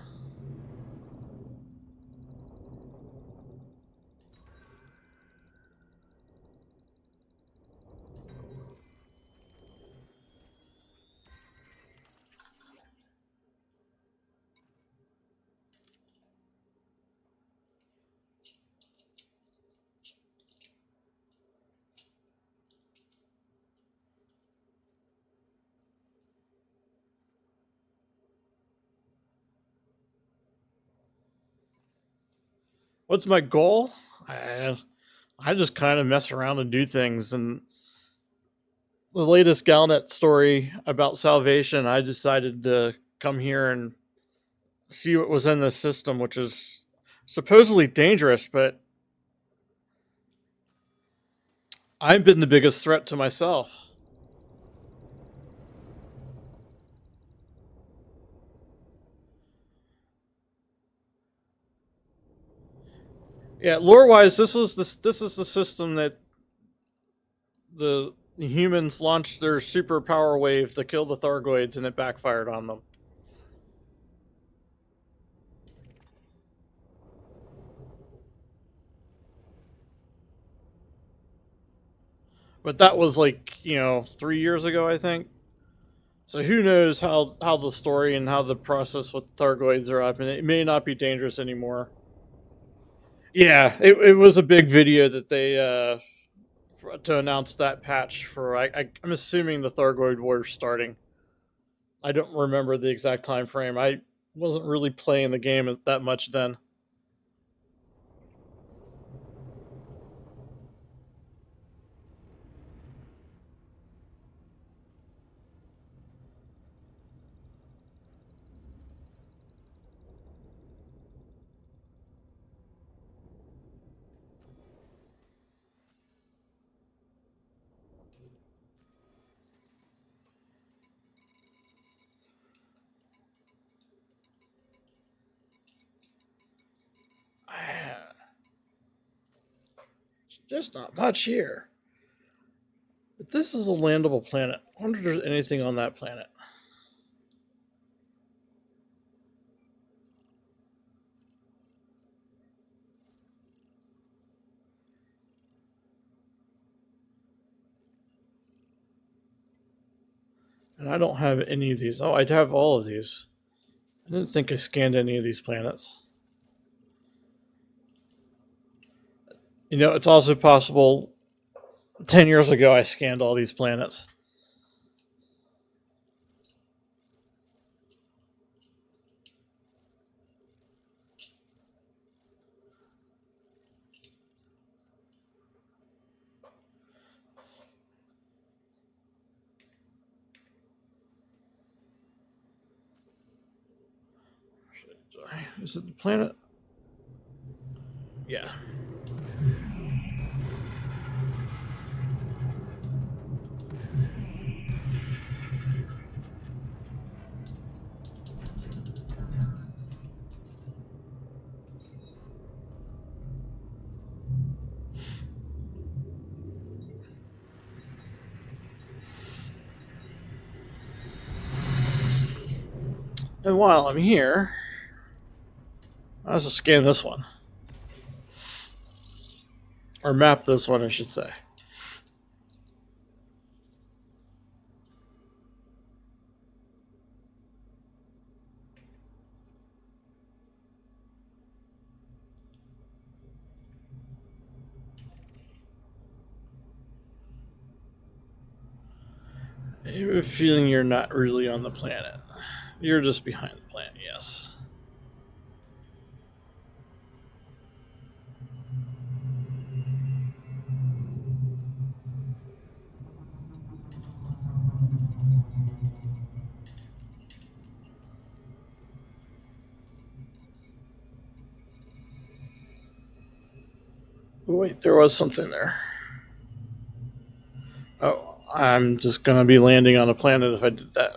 What's my goal? I, I just kind of mess around and do things. And the latest Galnet story about salvation, I decided to come here and see what was in this system, which is supposedly dangerous, but I've been the biggest threat to myself. Yeah, lore-wise, this is the system that the humans launched their superpower wave to kill the Thargoids, and it backfired on them. But that was like 3 years ago, I think. So who knows how the story and how the process with Thargoids are up, and it may not be dangerous anymore. Yeah, it was a big video that they to announce that patch for. I'm assuming the Thargoid War is starting. I don't remember the exact time frame. I wasn't really playing the game that much then. Just not much here. But this is a landable planet. I wonder if there's anything on that planet. And I don't have any of these. Oh, I'd have all of these. I didn't think I scanned any of these planets. It's also possible 10 years ago I scanned all these planets. Is it the planet? Yeah. And while I'm here, I'll just scan this one. Or map this one, I should say. I have a feeling you're not really on the planet. You're just behind the planet, yes. Oh, wait, there was something there. Oh, I'm just gonna be landing on a planet if I did that.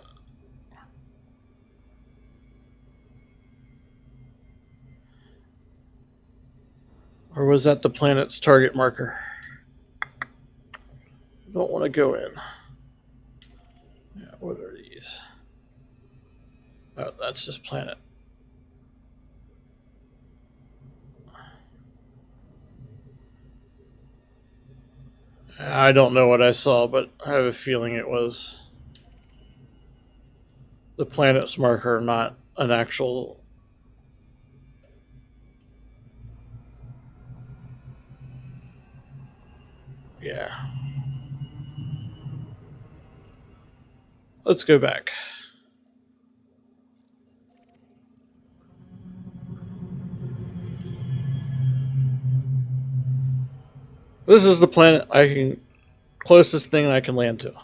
Or was that the planet's target marker? I don't want to go in. Yeah, what are these? Oh, that's just planet. I don't know what I saw, but I have a feeling it was the planet's marker, not an actual. Yeah. Let's go back. This is the planet closest thing I can land to.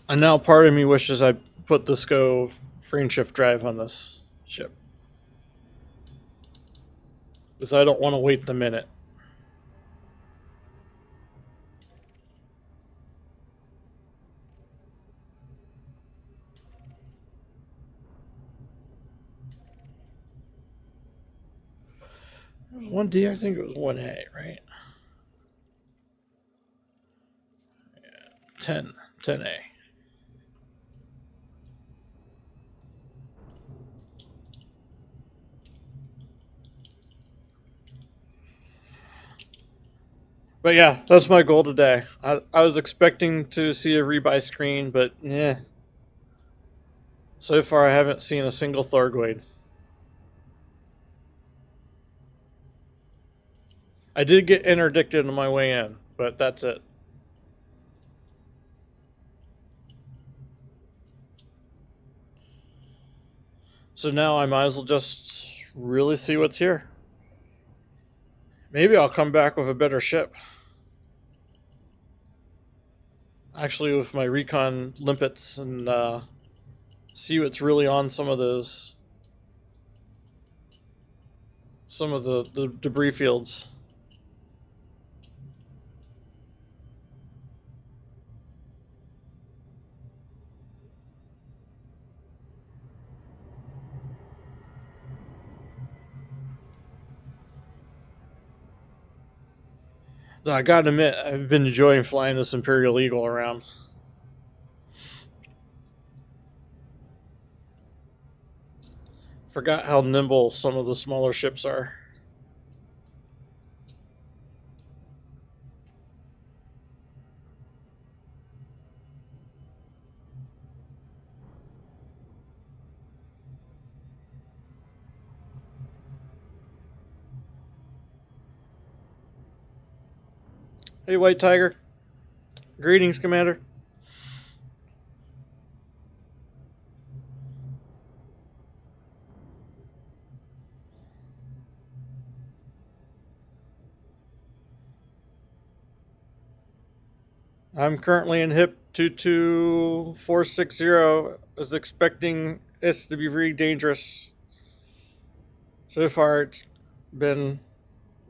And now part of me wishes I put the SCO frame shift drive on this ship. Because I don't want to wait the minute. It was 1D, I think it was 1A, right? 10A. But yeah, that's my goal today. I was expecting to see a rebuy screen, but yeah. So far I haven't seen a single Thargoid. I did get interdicted on my way in, but that's it. So now I might as well just really see what's here. Maybe I'll come back with a better ship. Actually, with my recon limpets and see what's really on some of those, some of the debris fields. Though I gotta admit, I've been enjoying flying this Imperial Eagle around. Forgot how nimble some of the smaller ships are. Hey, White Tiger. Greetings, Commander. I'm currently in HIP 22460. I was expecting this to be very dangerous. So far, it's been,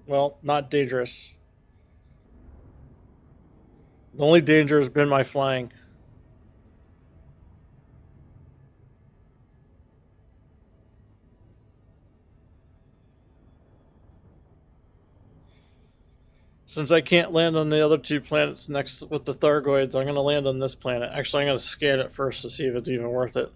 well, not dangerous. The only danger has been my flying. Since I can't land on the other two planets next with the Thargoids, I'm going to land on this planet. Actually, I'm going to scan it first to see if it's even worth it.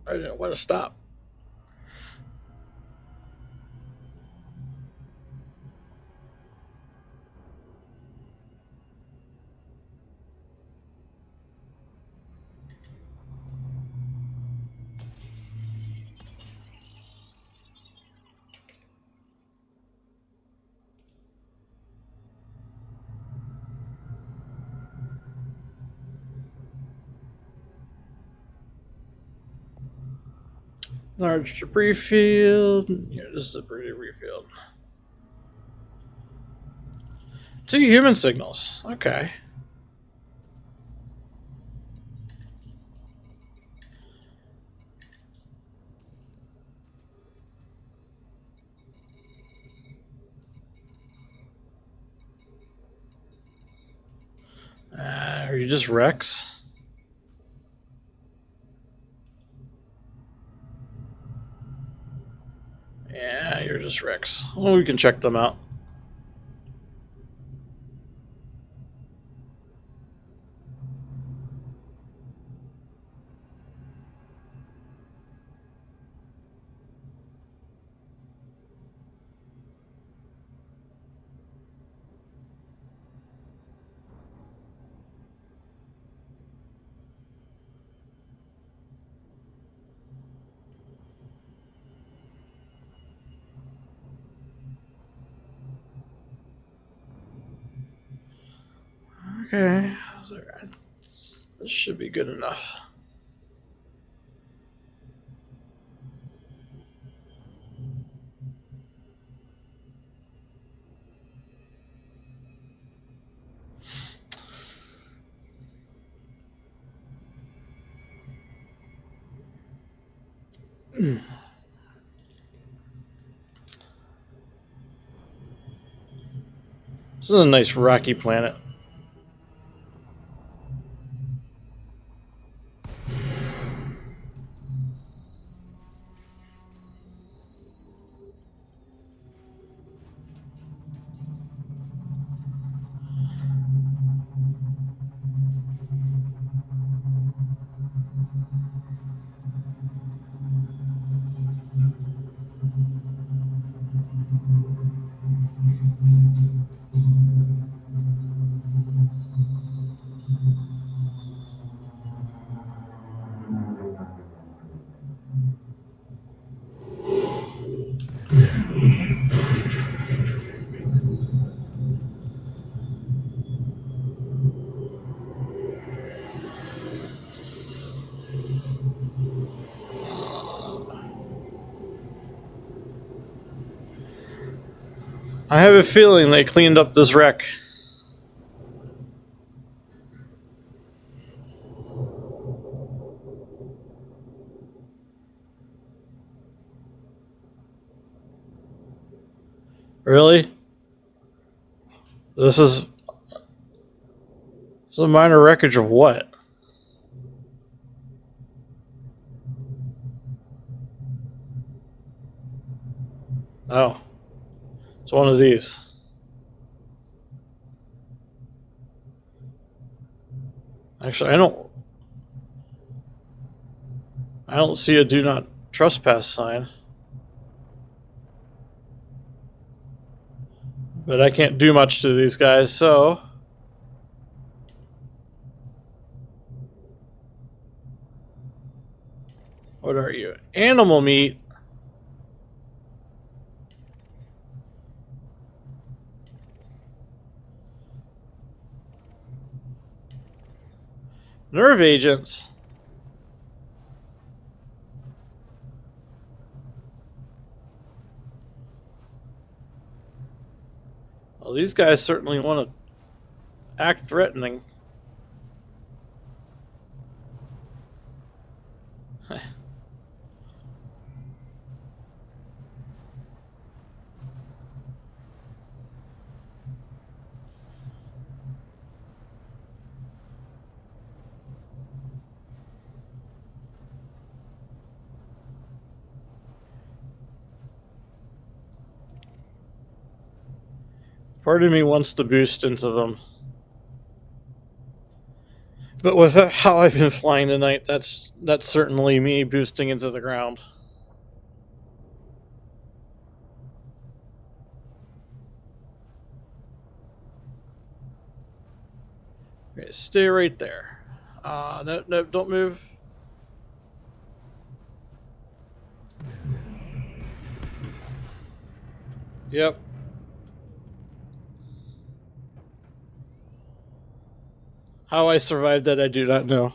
I didn't want to stop. Large debris field. Here, this is the debris field. 2 human signals. Okay. Are you just Rex? Yeah, you're just Rex. Well, we can check them out. Okay. This should be good enough. This is a nice rocky planet. I have a feeling they cleaned up this wreck. Really? This is a minor wreckage of what? Oh. It's one of these. Actually, I don't see a do not trespass sign. But I can't do much to these guys, so what are you? Animal meat. Nerve agents. Well, these guys certainly want to act threatening. Part of me wants to boost into them. But with how I've been flying tonight, that's certainly me boosting into the ground. Okay, stay right there. No, don't move. Yep. How I survived that, I do not know.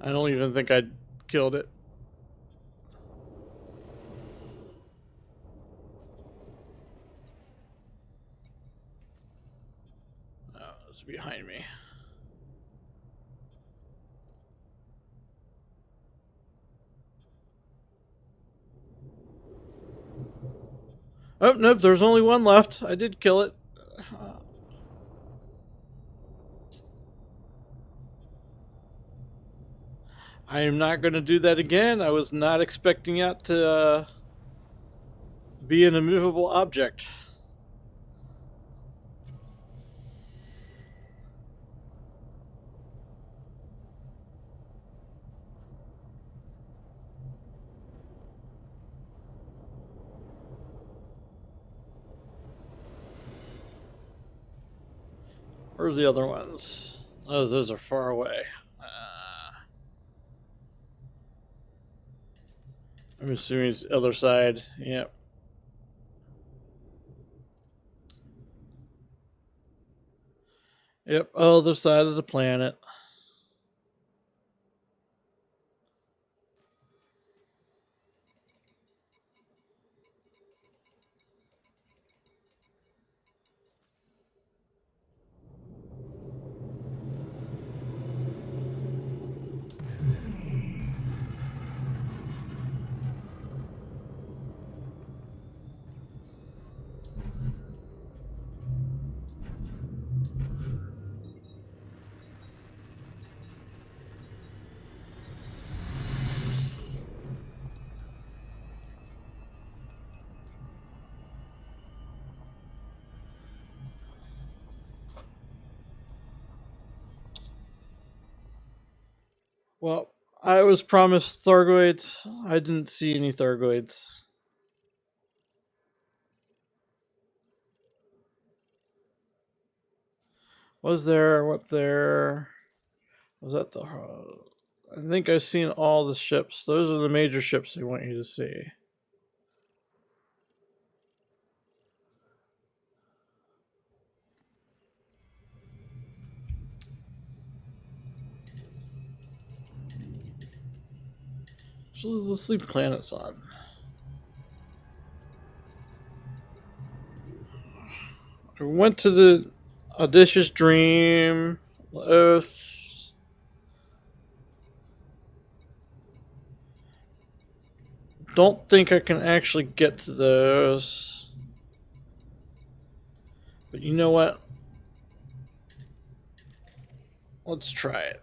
I don't even think I killed it. Oh, it's behind me. Oh, nope, there's only one left. I did kill it. I am not going to do that again. I was not expecting that to be an immovable object. Where are the other ones? Oh, those are far away. I'm assuming it's the other side. Yep. Yep, other side of the planet. Well, I was promised Thargoids. I didn't see any Thargoids. Was there? What there? Was that the? I think I've seen all the ships. Those are the major ships they want you to see. So let's leave planets on. I went to the Audacious Dream, the Oath. Don't think I can actually get to those. But you know what? Let's try it.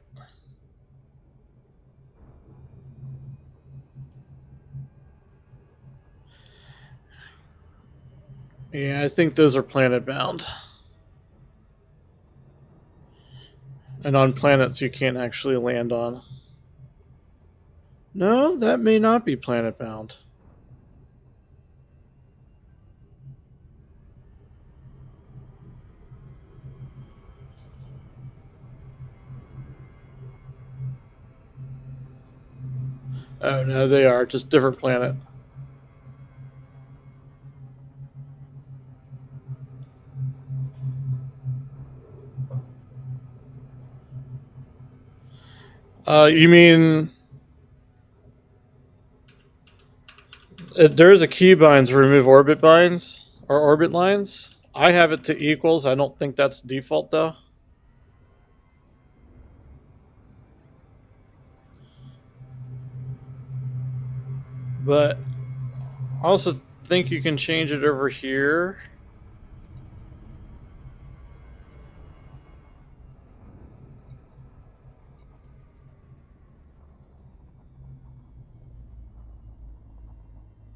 Yeah, I think those are planet bound. And on planets you can't actually land on. No, that may not be planet bound. Oh no, they are just different planet. You mean there is a keybind to remove orbit binds or orbit lines? I have it to equals. I don't think that's default though. But I also think you can change it over here.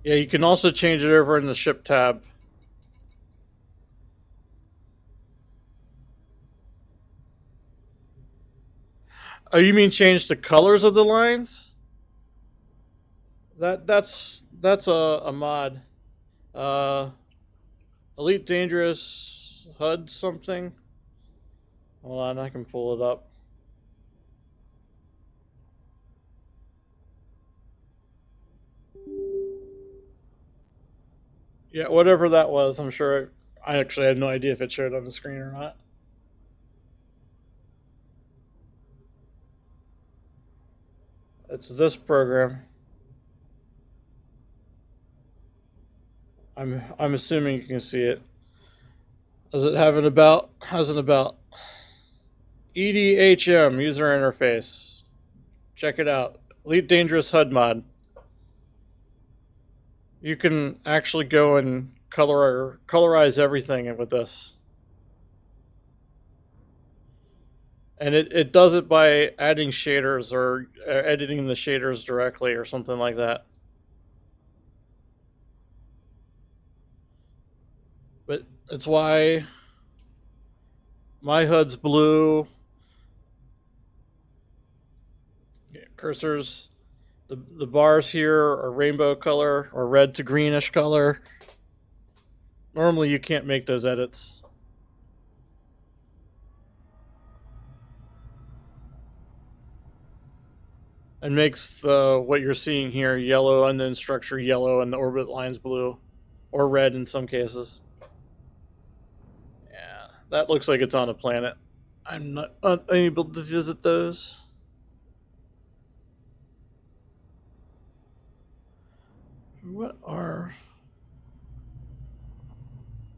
Yeah, you can also change it over in the ship tab. Oh, you mean change the colors of the lines? That's a mod. Uh, Elite Dangerous HUD something. Hold on, I can pull it up. Yeah, whatever that was, I'm sure. I actually had no idea if it showed on the screen or not. It's this program. I'm assuming you can see it. Does it have an about? Has an about? EDHM user interface. Check it out. Elite Dangerous HUD mod. You can actually go and colorize everything with this. And it does it by adding shaders or editing the shaders directly or something like that. But it's why my HUD's blue. Cursors, the bars here are rainbow color or red to greenish color. Normally you can't make those edits. and makes the what you're seeing here yellow, unknown structure yellow, and the orbit lines blue, or red in some cases. Yeah, that looks like it's on a planet. I'm not unable to visit those. What are?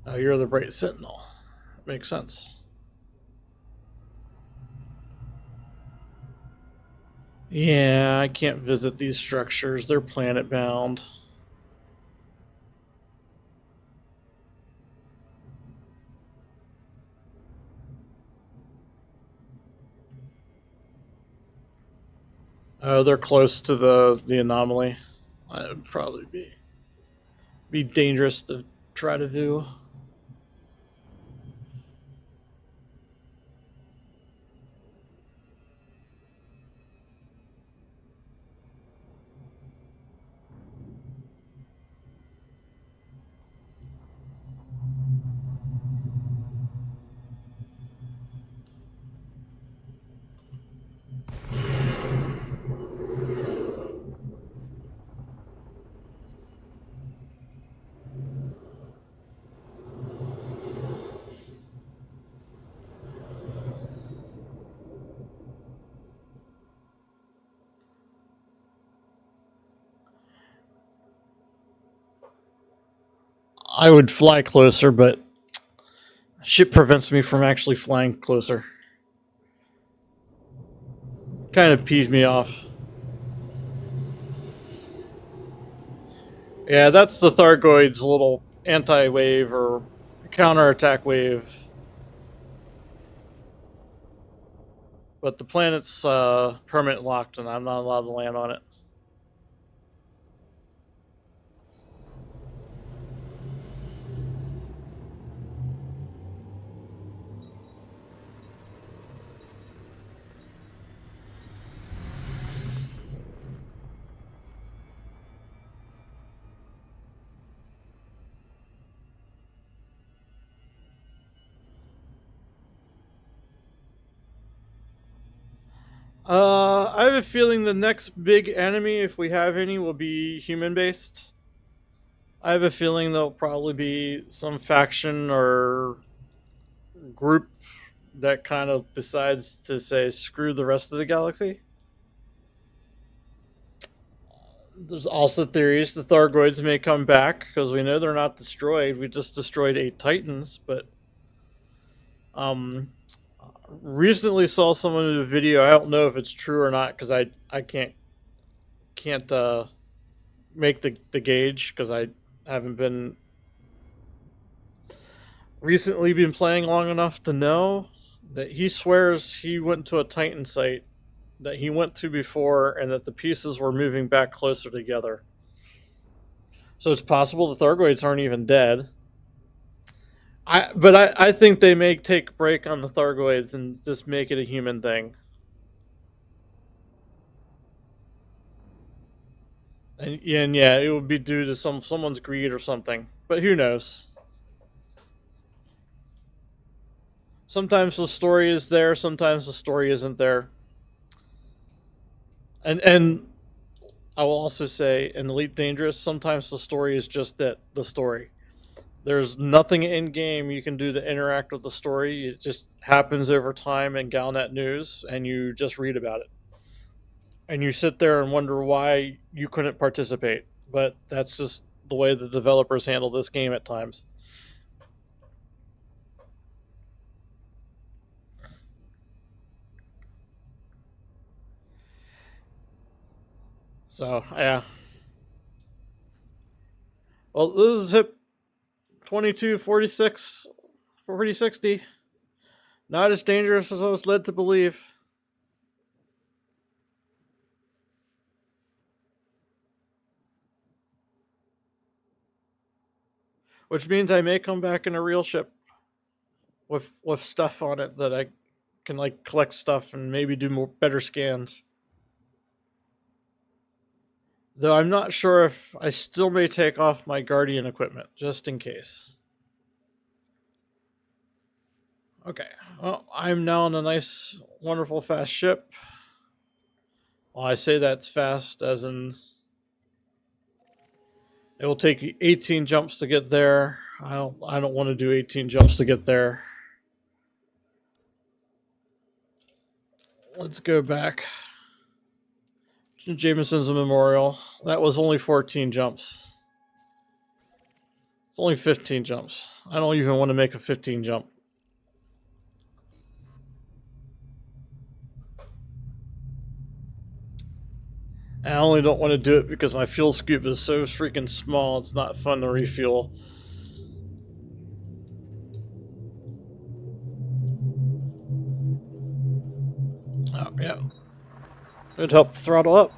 Oh, you're the Bright Sentinel. Makes sense. Yeah, I can't visit these structures. They're planet bound. Oh, they're close to the anomaly. That would probably be dangerous to try to do. I would fly closer, but ship prevents me from actually flying closer. Kind of pees me off. Yeah, that's the Thargoid's little anti-wave or counterattack wave. But the planet's permanent locked, and I'm not allowed to land on it. I have a feeling the next big enemy, if we have any, will be human-based. I have a feeling there'll probably be some faction or group that kind of decides to say screw the rest of the galaxy. There's also theories the Thargoids may come back because we know they're not destroyed. We just destroyed 8 Titans, but recently saw someone in a video. I don't know if it's true or not because I can't make the gauge because I haven't been recently been playing long enough to know that he swears he went to a Titan site that he went to before and that the pieces were moving back closer together. So it's possible the Thargoids aren't even dead. I think they may take a break on the Thargoids and just make it a human thing. And yeah, it would be due to someone's greed or something. But who knows? Sometimes the story is there, sometimes the story isn't there. And I will also say in Elite Dangerous, sometimes the story is just that, the story. There's nothing in game you can do to interact with the story. It just happens over time in Galnet News, and you just read about it. And you sit there and wonder why you couldn't participate. But that's just the way the developers handle this game at times. So, yeah. Well, this is HIP 2246 4060. Not as dangerous as I was led to believe. Which means I may come back in a real ship with stuff on it that I can like collect stuff and maybe do more better scans. Though I'm not sure if I still may take off my Guardian equipment just in case. Okay, well, I'm now on a nice, wonderful, fast ship. Well, I say that's fast, as in it will take you 18 jumps to get there. I don't want to do 18 jumps to get there. Let's go back to Jameson's Memorial. That was only 14 jumps. It's only 15 jumps. I don't even want to make a 15 jump. And I only don't want to do it because my fuel scoop is so freaking small, it's not fun to refuel. Oh, yeah. It'd help throttle up.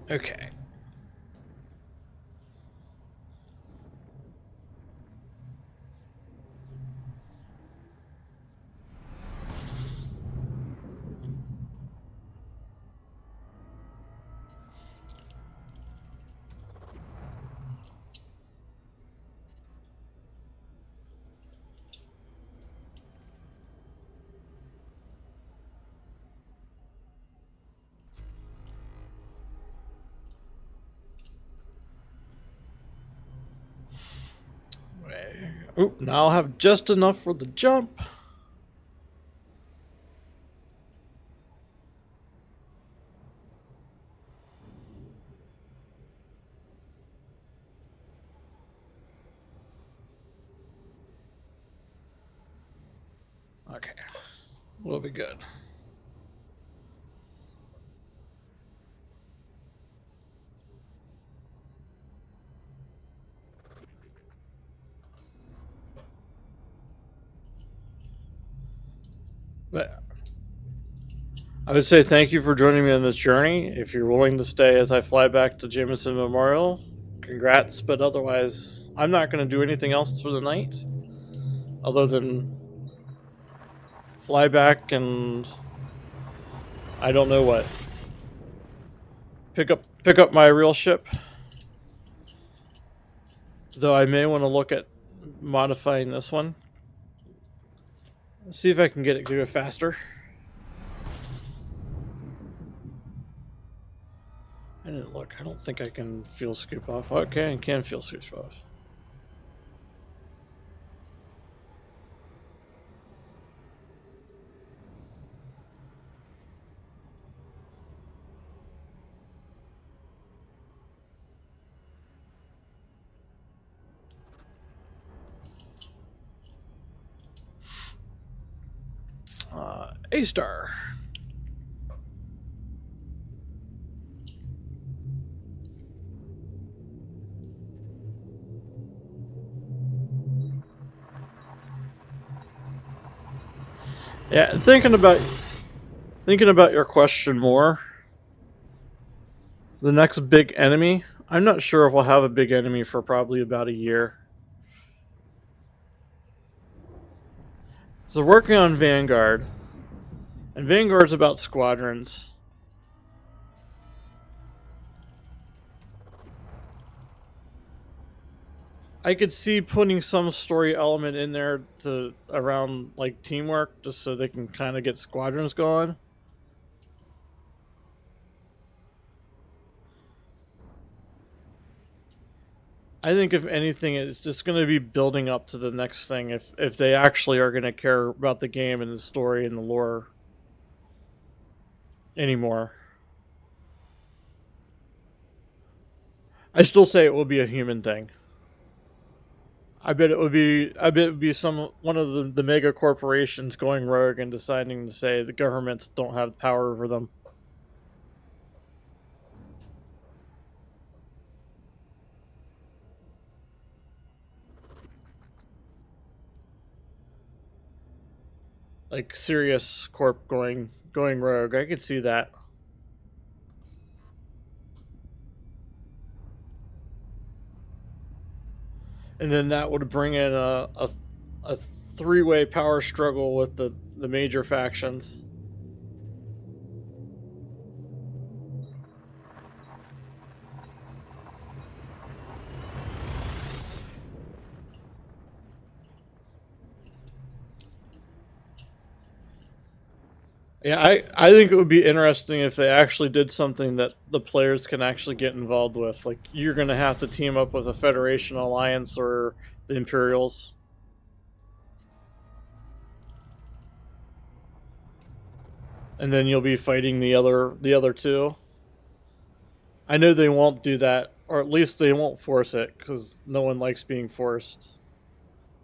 Okay. Oop, now I'll have just enough for the jump. Okay. We'll be good. But I would say thank you for joining me on this journey. If you're willing to stay as I fly back to Jameson Memorial, congrats. But otherwise, I'm not going to do anything else for the night other than fly back and I don't know what. Pick up my real ship. Though I may want to look at modifying this one. See if I can get it to go faster. I didn't look. I don't think I can fuel scoop off. Okay, I can fuel scoop off. A-star. Yeah, thinking about your question more. The next big enemy. I'm not sure if we'll have a big enemy for probably about a year. So working on Vanguard. And Vanguard's about squadrons. I could see putting some story element in there to around like teamwork, just so they can kind of get squadrons going. I think if anything, it's just going to be building up to the next thing. If they actually are going to care about the game and the story and the lore anymore. I still say it will be a human thing. I bet it would be one of the mega corporations going rogue and deciding to say the governments don't have power over them. Like Sirius Corp going rogue. I could see that. And then that would bring in a three-way power struggle with the major factions. Yeah, I think it would be interesting if they actually did something that the players can actually get involved with. Like, you're going to have to team up with a Federation Alliance or the Imperials. And then you'll be fighting the other two. I know they won't do that, or at least they won't force it, because no one likes being forced.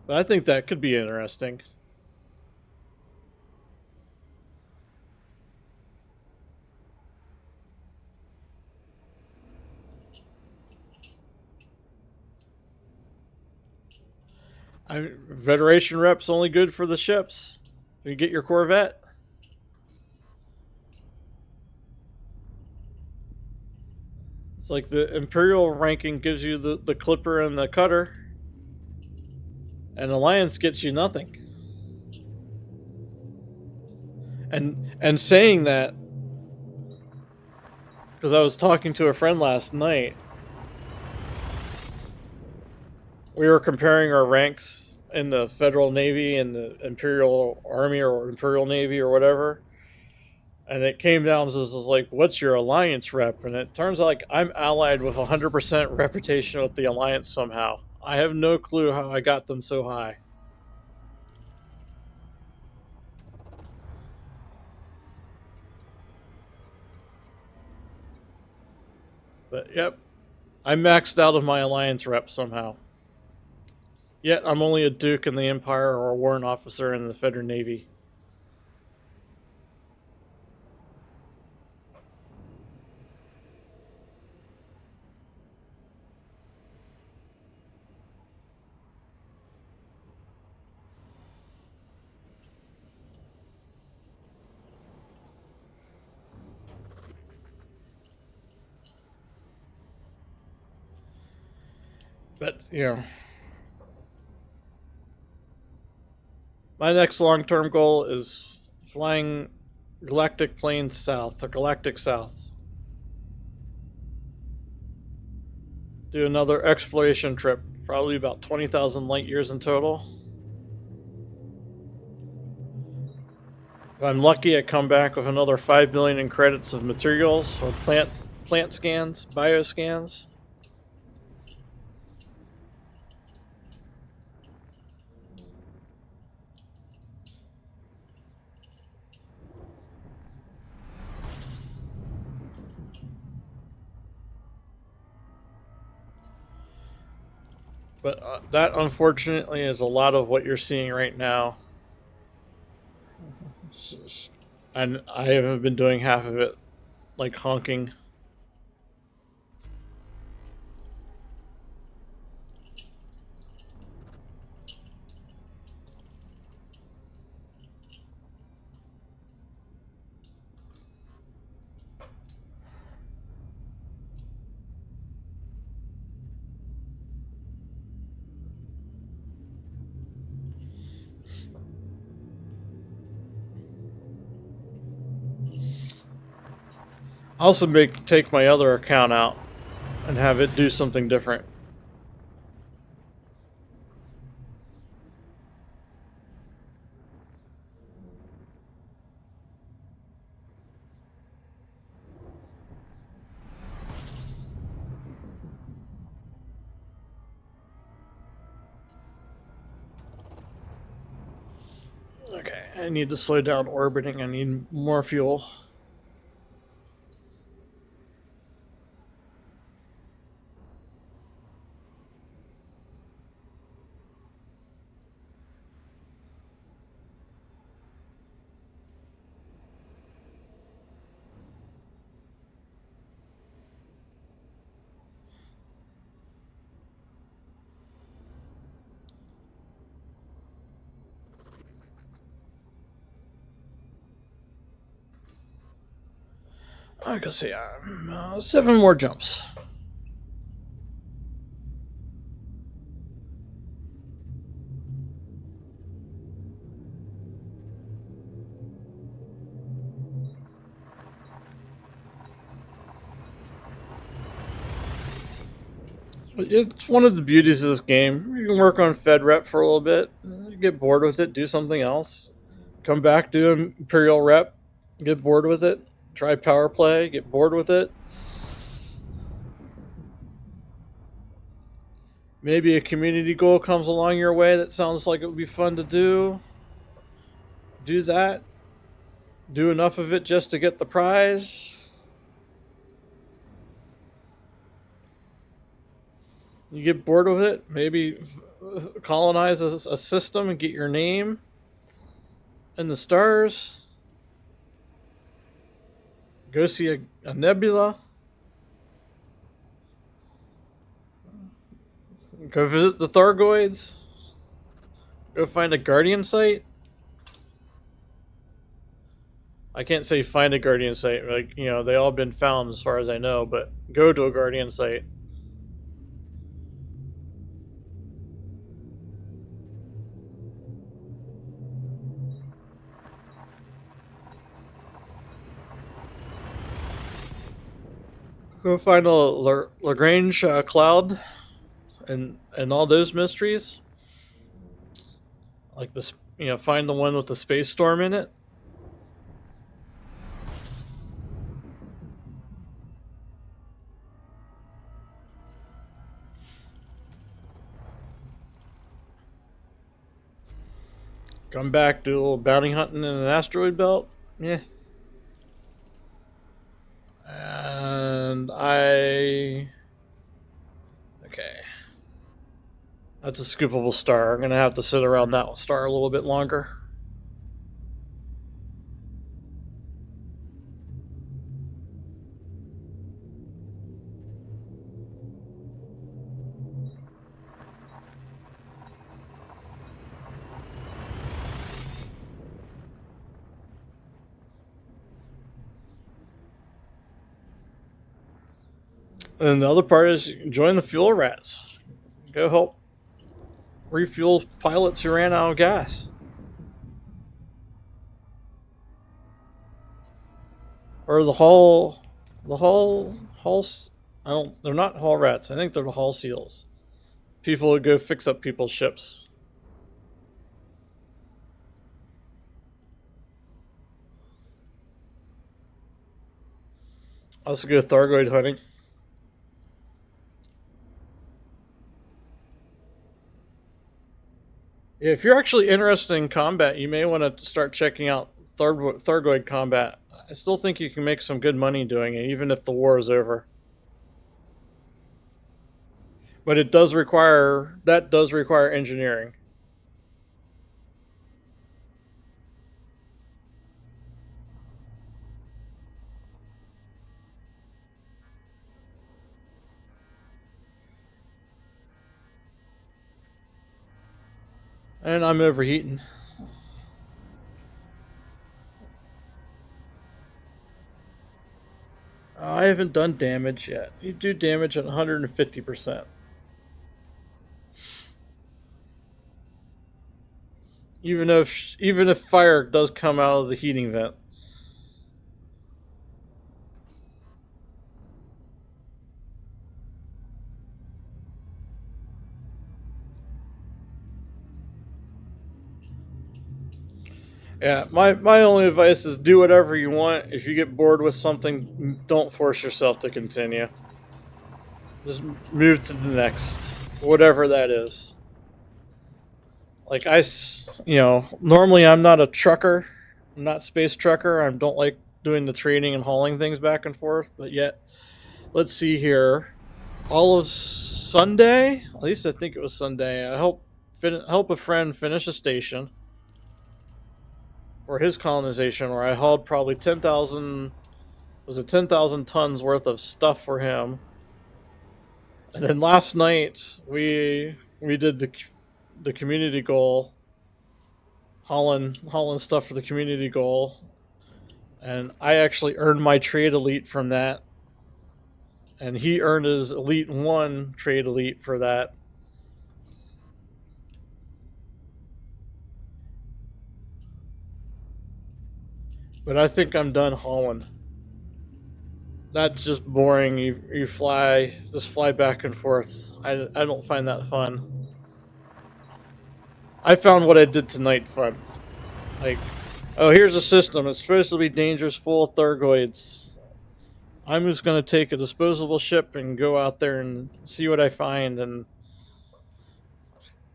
But I think that could be interesting. Federation rep's only good for the ships. You get your Corvette. It's like the Imperial ranking gives you the Clipper and the Cutter, and Alliance gets you nothing. And saying that, because I was talking to a friend last night, we were comparing our ranks in the Federal Navy and the Imperial Army or Imperial Navy or whatever. And it came down to this, like, what's your Alliance rep? And it turns out like I'm allied with 100% reputation with the Alliance somehow. I have no clue how I got them so high. But yep, I maxed out of my Alliance rep somehow. Yet I'm only a Duke in the Empire or a Warrant Officer in the Federal Navy. But, my next long-term goal is flying Galactic Planes south to Galactic South. Do another exploration trip, probably about 20,000 light years in total. If I'm lucky, I come back with another 5 million in credits of materials or plant scans, bioscans. But that, unfortunately, is a lot of what you're seeing right now. And I haven't been doing half of it, like honking. I also take my other account out and have it do something different. Okay, I need to slow down orbiting. I need more fuel. I can see 7 more jumps. It's one of the beauties of this game. You can work on Fed Rep for a little bit, you get bored with it, do something else, come back, do Imperial Rep, Get bored with it. Try power play. Get bored with it. Maybe a community goal comes along your way that sounds like it would be fun to do. Do that. Do enough of it just to get the prize. You get bored with it. Maybe colonize a system and get your name in the stars. Go see a nebula. Go visit the Thargoids. Go find a Guardian site. I can't say find a Guardian site. Like, you know, they all been found as far as I know, but go to a Guardian site. Go find a Lagrange cloud and all those mysteries. Like this, you know, find the one with the space storm in it. Come back, do a little bounty hunting in an asteroid belt. Yeah. And okay. That's a scoopable star. I'm gonna have to sit around that star a little bit longer. And the other part is join the fuel rats. Go help refuel pilots who ran out of gas. Or the hull, they're not hull rats. I think they're the hull seals. People who go fix up people's ships. Also go Thargoid hunting. If you're actually interested in combat, you may want to start checking out Thargoid combat. I still think you can make some good money doing it, even if the war is over. But that does require engineering. And I'm overheating. I haven't done damage yet. You do damage at 150%. Even if fire does come out of the heating vent. Yeah, my only advice is do whatever you want. If you get bored with something, don't force yourself to continue. Just move to the next, whatever that is. Like normally I'm not a trucker. I'm not space trucker. I don't like doing the trading and hauling things back and forth. But yet, let's see here. All of Sunday, at least I think it was Sunday. I help a friend finish a station for his colonization, where I hauled probably 10,000 tons worth of stuff for him. And then last night we did the community goal, hauling stuff for the community goal, and I actually earned my trade elite from that, and he earned his elite 1 trade elite for that. But I think I'm done hauling. That's just boring. You fly back and forth. I don't find that fun. I found what I did tonight fun. Like, Oh, here's a system. It's supposed to be dangerous, full of Thargoids. I'm just gonna take a disposable ship and go out there and see what I find, and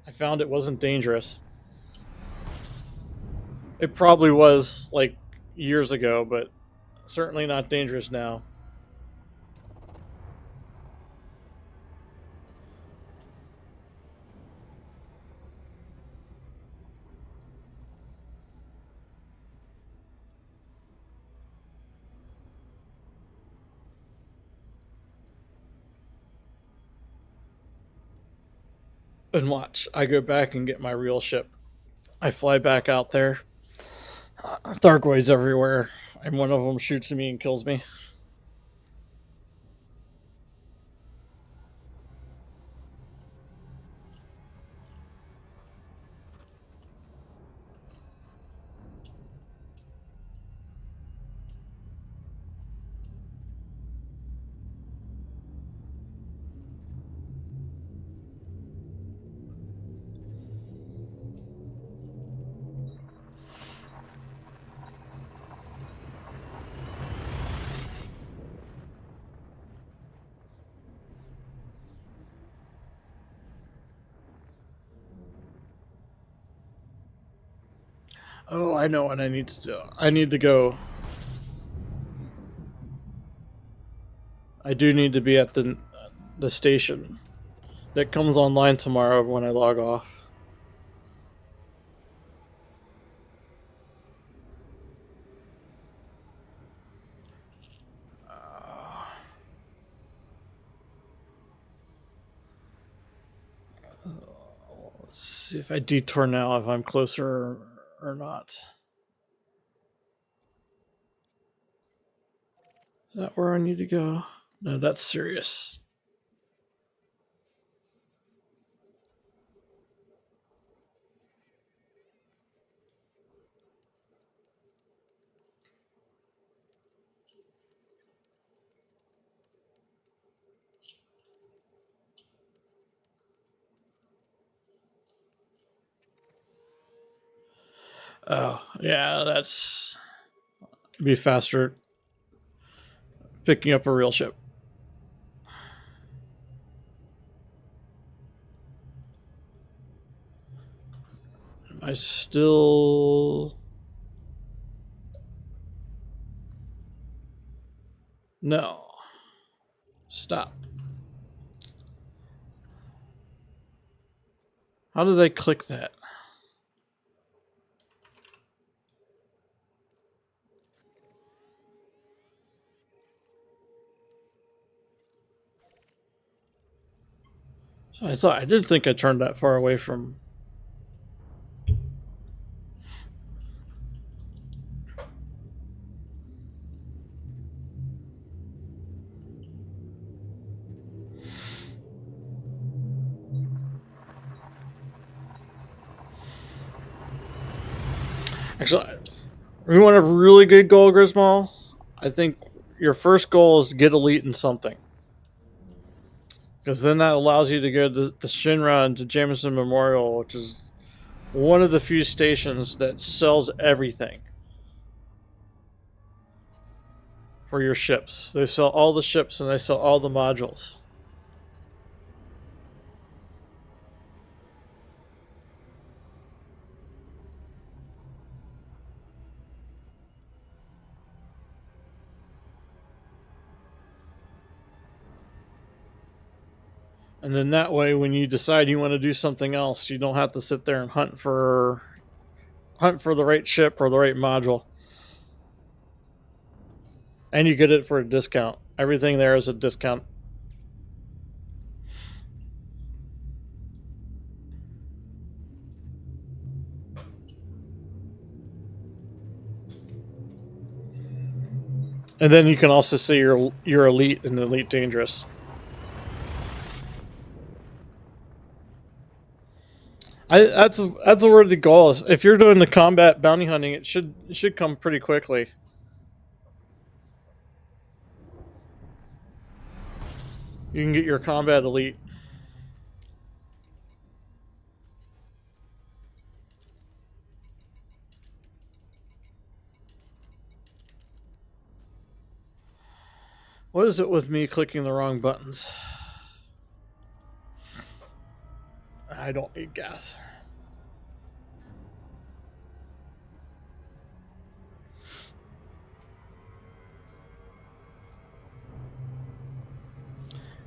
I found it wasn't dangerous. It probably was, like, years ago, but certainly not dangerous now. And watch, I go back and get my real ship. I fly back out there. Thargoids everywhere, and one of them shoots at me and kills me. Oh, I know what I need to do. I need to go. I do need to be at the station that comes online tomorrow when I log off. Let's see if I detour now, if I'm closer or not. Is that where I need to go? No, that's Sirius. Oh, yeah, that's be faster picking up a real ship. Am I still... No. Stop. How did I click that? So I did think I turned that far away from... Actually, if you want a really good goal, Grismal, I think your first goal is get elite in something. Because then that allows you to go to the Shinra and to Jameson Memorial, which is one of the few stations that sells everything for your ships. They sell all the ships and they sell all the modules. And then that way, when you decide you want to do something else, you don't have to sit there and hunt for the right ship or the right module. And you get it for a discount. Everything there is a discount. And then you can also see your elite and elite dangerous. That's where the goal is. If you're doing the combat bounty hunting, it should come pretty quickly. You can get your combat elite. What is it with me clicking the wrong buttons? I don't need gas.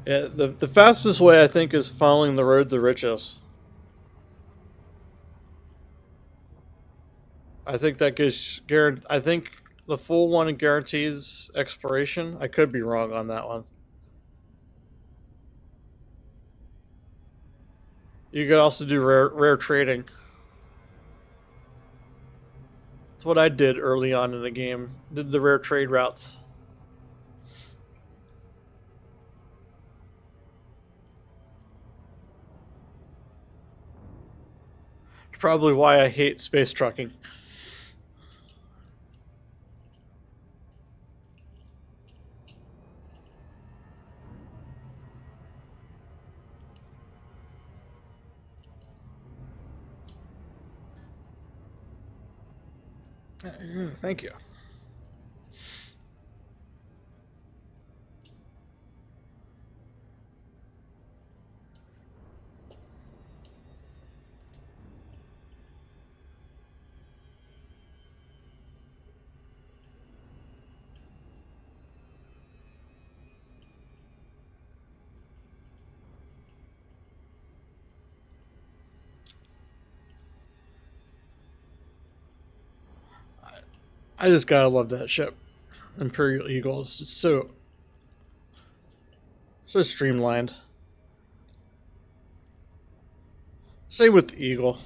Yeah, the fastest way I think is following the road to riches. I think that gives I think the full one guarantees expiration. I could be wrong on that one. You could also do rare trading. That's what I did early on in the game. Did the rare trade routes. It's probably why I hate space trucking. Thank you. I just gotta love that ship. Imperial Eagle is just so streamlined. Same with the Eagle.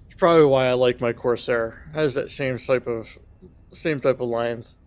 It's probably why I like my Corsair. It has that same type of lines.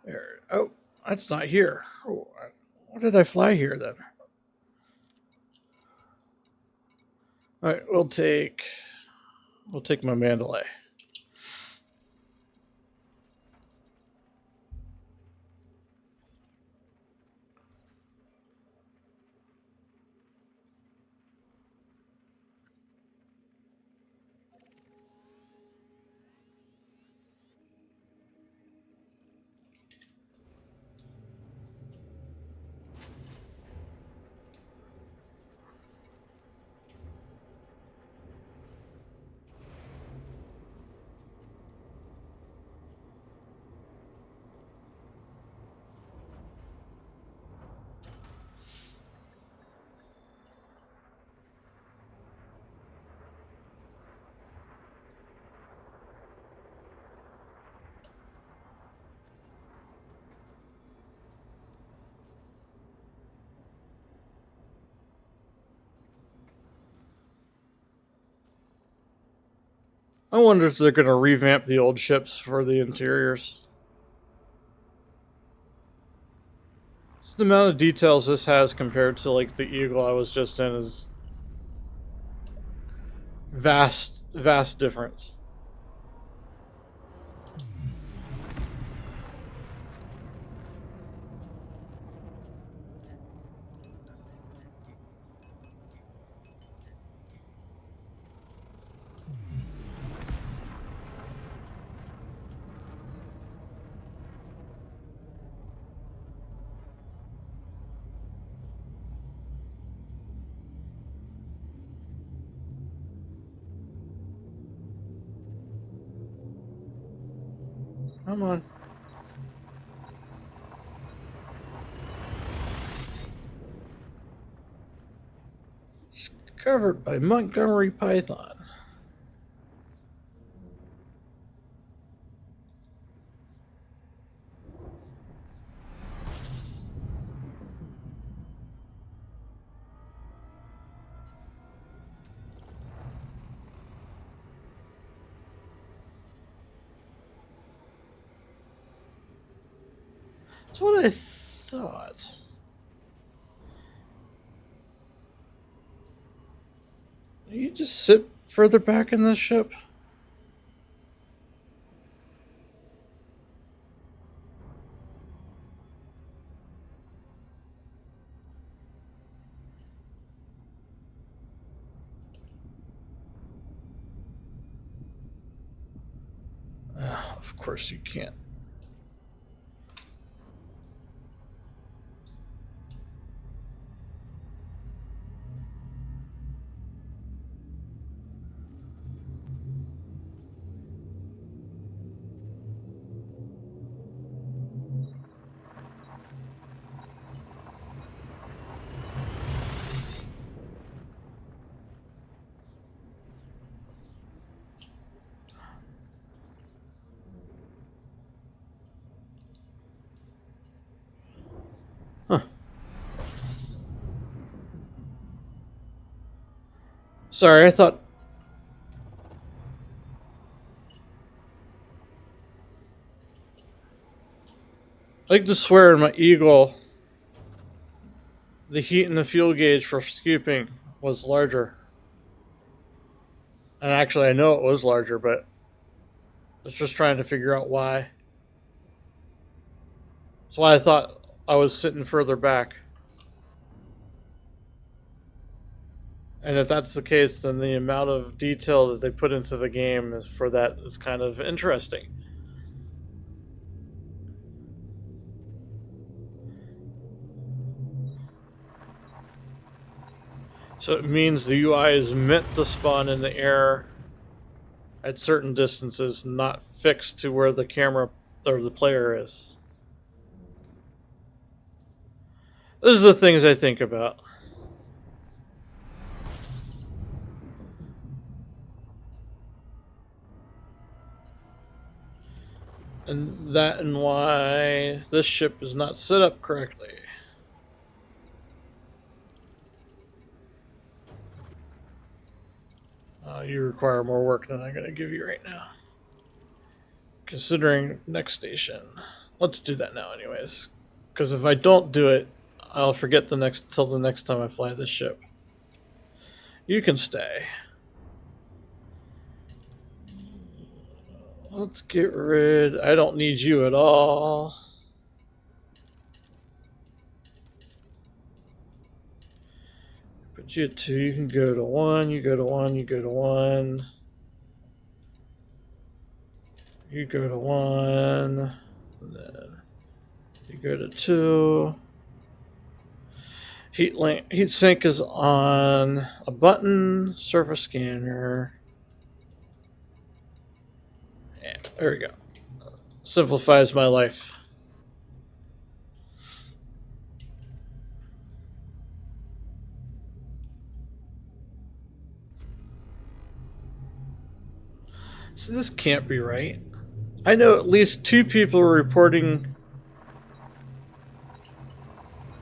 There. Oh, that's not here. Oh, what did I fly here then? All right, we'll take my Mandalay. I wonder if they're going to revamp the old ships for the interiors. So the amount of details this has compared to like the Eagle I was just in is vast difference. Come on. Discovered by Montgomery Python. That's what I thought. You just sit further back in this ship? Of course you can't. Huh. Sorry, I thought... I like to swear in my Eagle, the heat in the fuel gauge for scooping was larger. And actually, I know it was larger, but I was just trying to figure out why. That's why I thought I was sitting further back. And if that's the case, then the amount of detail that they put into the game is for that is kind of interesting. So it means the UI is meant to spawn in the air at certain distances, not fixed to where the camera or the player is. Those are the things I think about. And that and why this ship is not set up correctly. You require more work than I'm going to give you right now. Considering next station. Let's do that now anyways. Because if I don't do it, I'll forget till the next time I fly this ship. You can stay. Let's get rid... I don't need you at all. Put you at 2, you can go to 1, you go to 1, you go to 1. You go to 1, and then you go to 2. Heat sink is on a button, surface scanner. Yeah, there we go. Simplifies my life. So this can't be right. I know at least 2 people are reporting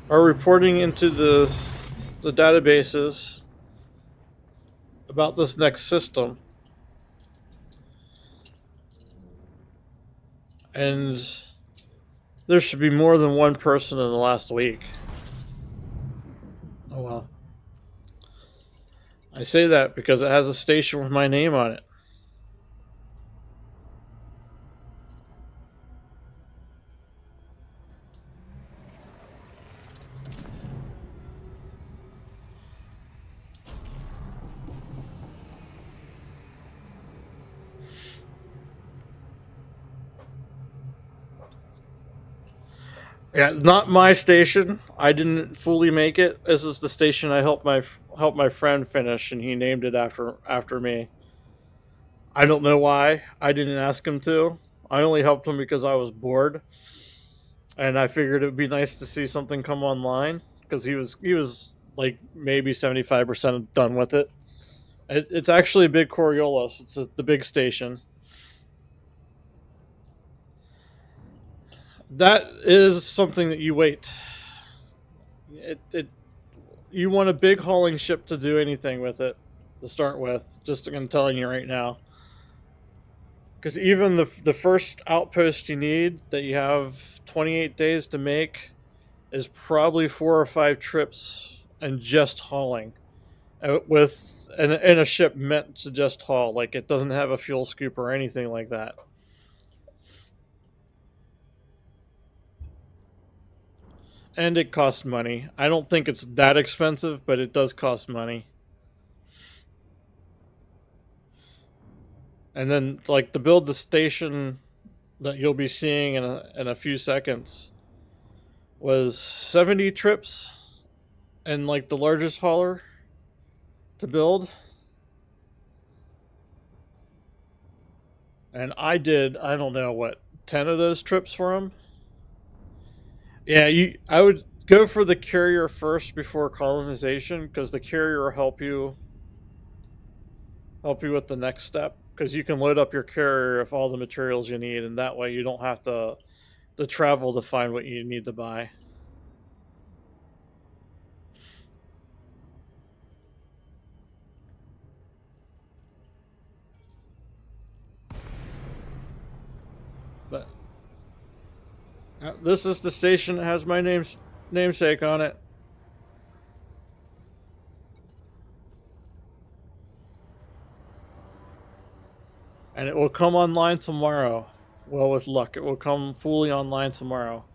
into the databases about this next system. And there should be more than 1 person in the last week. Oh well. I say that because it has a station with my name on it. Yeah, not my station. I didn't fully make it. This is the station I helped my friend finish, and he named it after me. I don't know why. I didn't ask him to. I only helped him because I was bored, and I figured it would be nice to see something come online because he was like maybe 75% done with it. It's actually a big Coriolis. It's the big station. That is something that you wait. It you want a big hauling ship to do anything with it to start with. Just I'm telling you right now, because even the first outpost you need that you have 28 days to make is probably 4 or 5 trips and just hauling, with in a ship meant to just haul. Like it doesn't have a fuel scoop or anything like that. And it costs money. I don't think it's that expensive, but it does cost money. And then, like, to build the station that you'll be seeing in a few seconds was 70 trips and, like, the largest hauler to build. And I did, I don't know, what, 10 of those trips for him? Yeah, I would go for the carrier first before colonization because the carrier will help you with the next step because you can load up your carrier with all the materials you need, and that way you don't have to travel to find what you need to buy. But this is the station that has my namesake on it. And it will come online tomorrow. Well, with luck, it will come fully online tomorrow.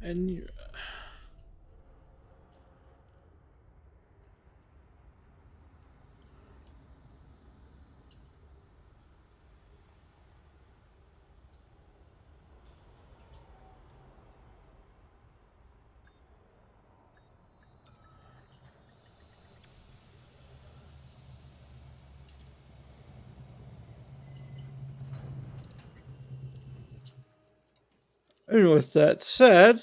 And with that said,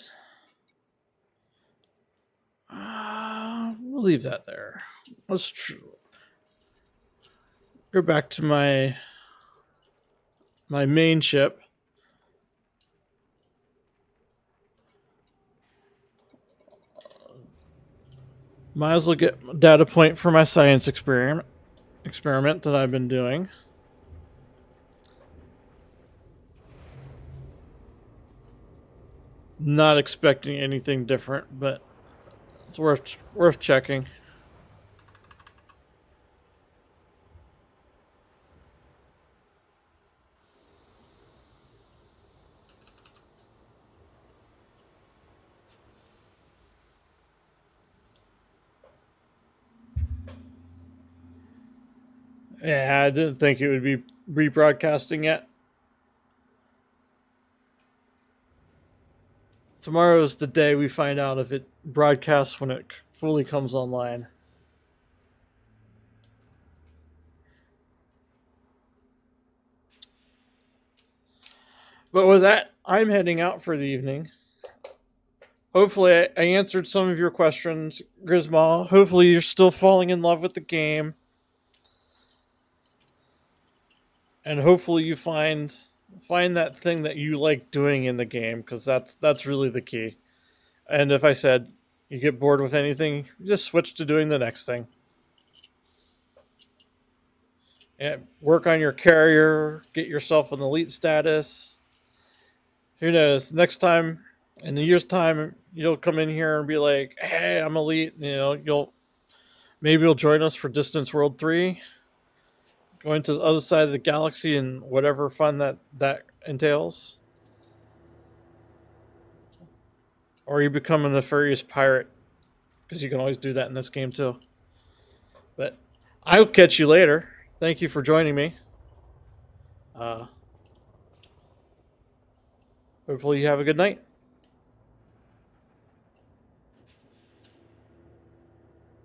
we'll leave that there. Let's go back to my main ship. Might as well get a data point for my science experiment that I've been doing. Not expecting anything different, but it's worth checking. Yeah, I didn't think it would be rebroadcasting yet. Tomorrow's the day we find out if it broadcasts when it fully comes online. But with that, I'm heading out for the evening. Hopefully, I answered some of your questions, Grisma. Hopefully, you're still falling in love with the game. And hopefully, you find that thing that you like doing in the game, because that's really the key. And if I said you get bored with anything, just switch to doing the next thing. And work on your carrier, get yourself an elite status. Who knows? Next time, in a year's time, you'll come in here and be like, "Hey, I'm elite." You know, Maybe you'll join us for Distance World 3, going to the other side of the galaxy and whatever fun that entails. Or you become a nefarious pirate, because you can always do that in this game too. But I'll catch you later. Thank you for joining me. Hopefully you have a good night.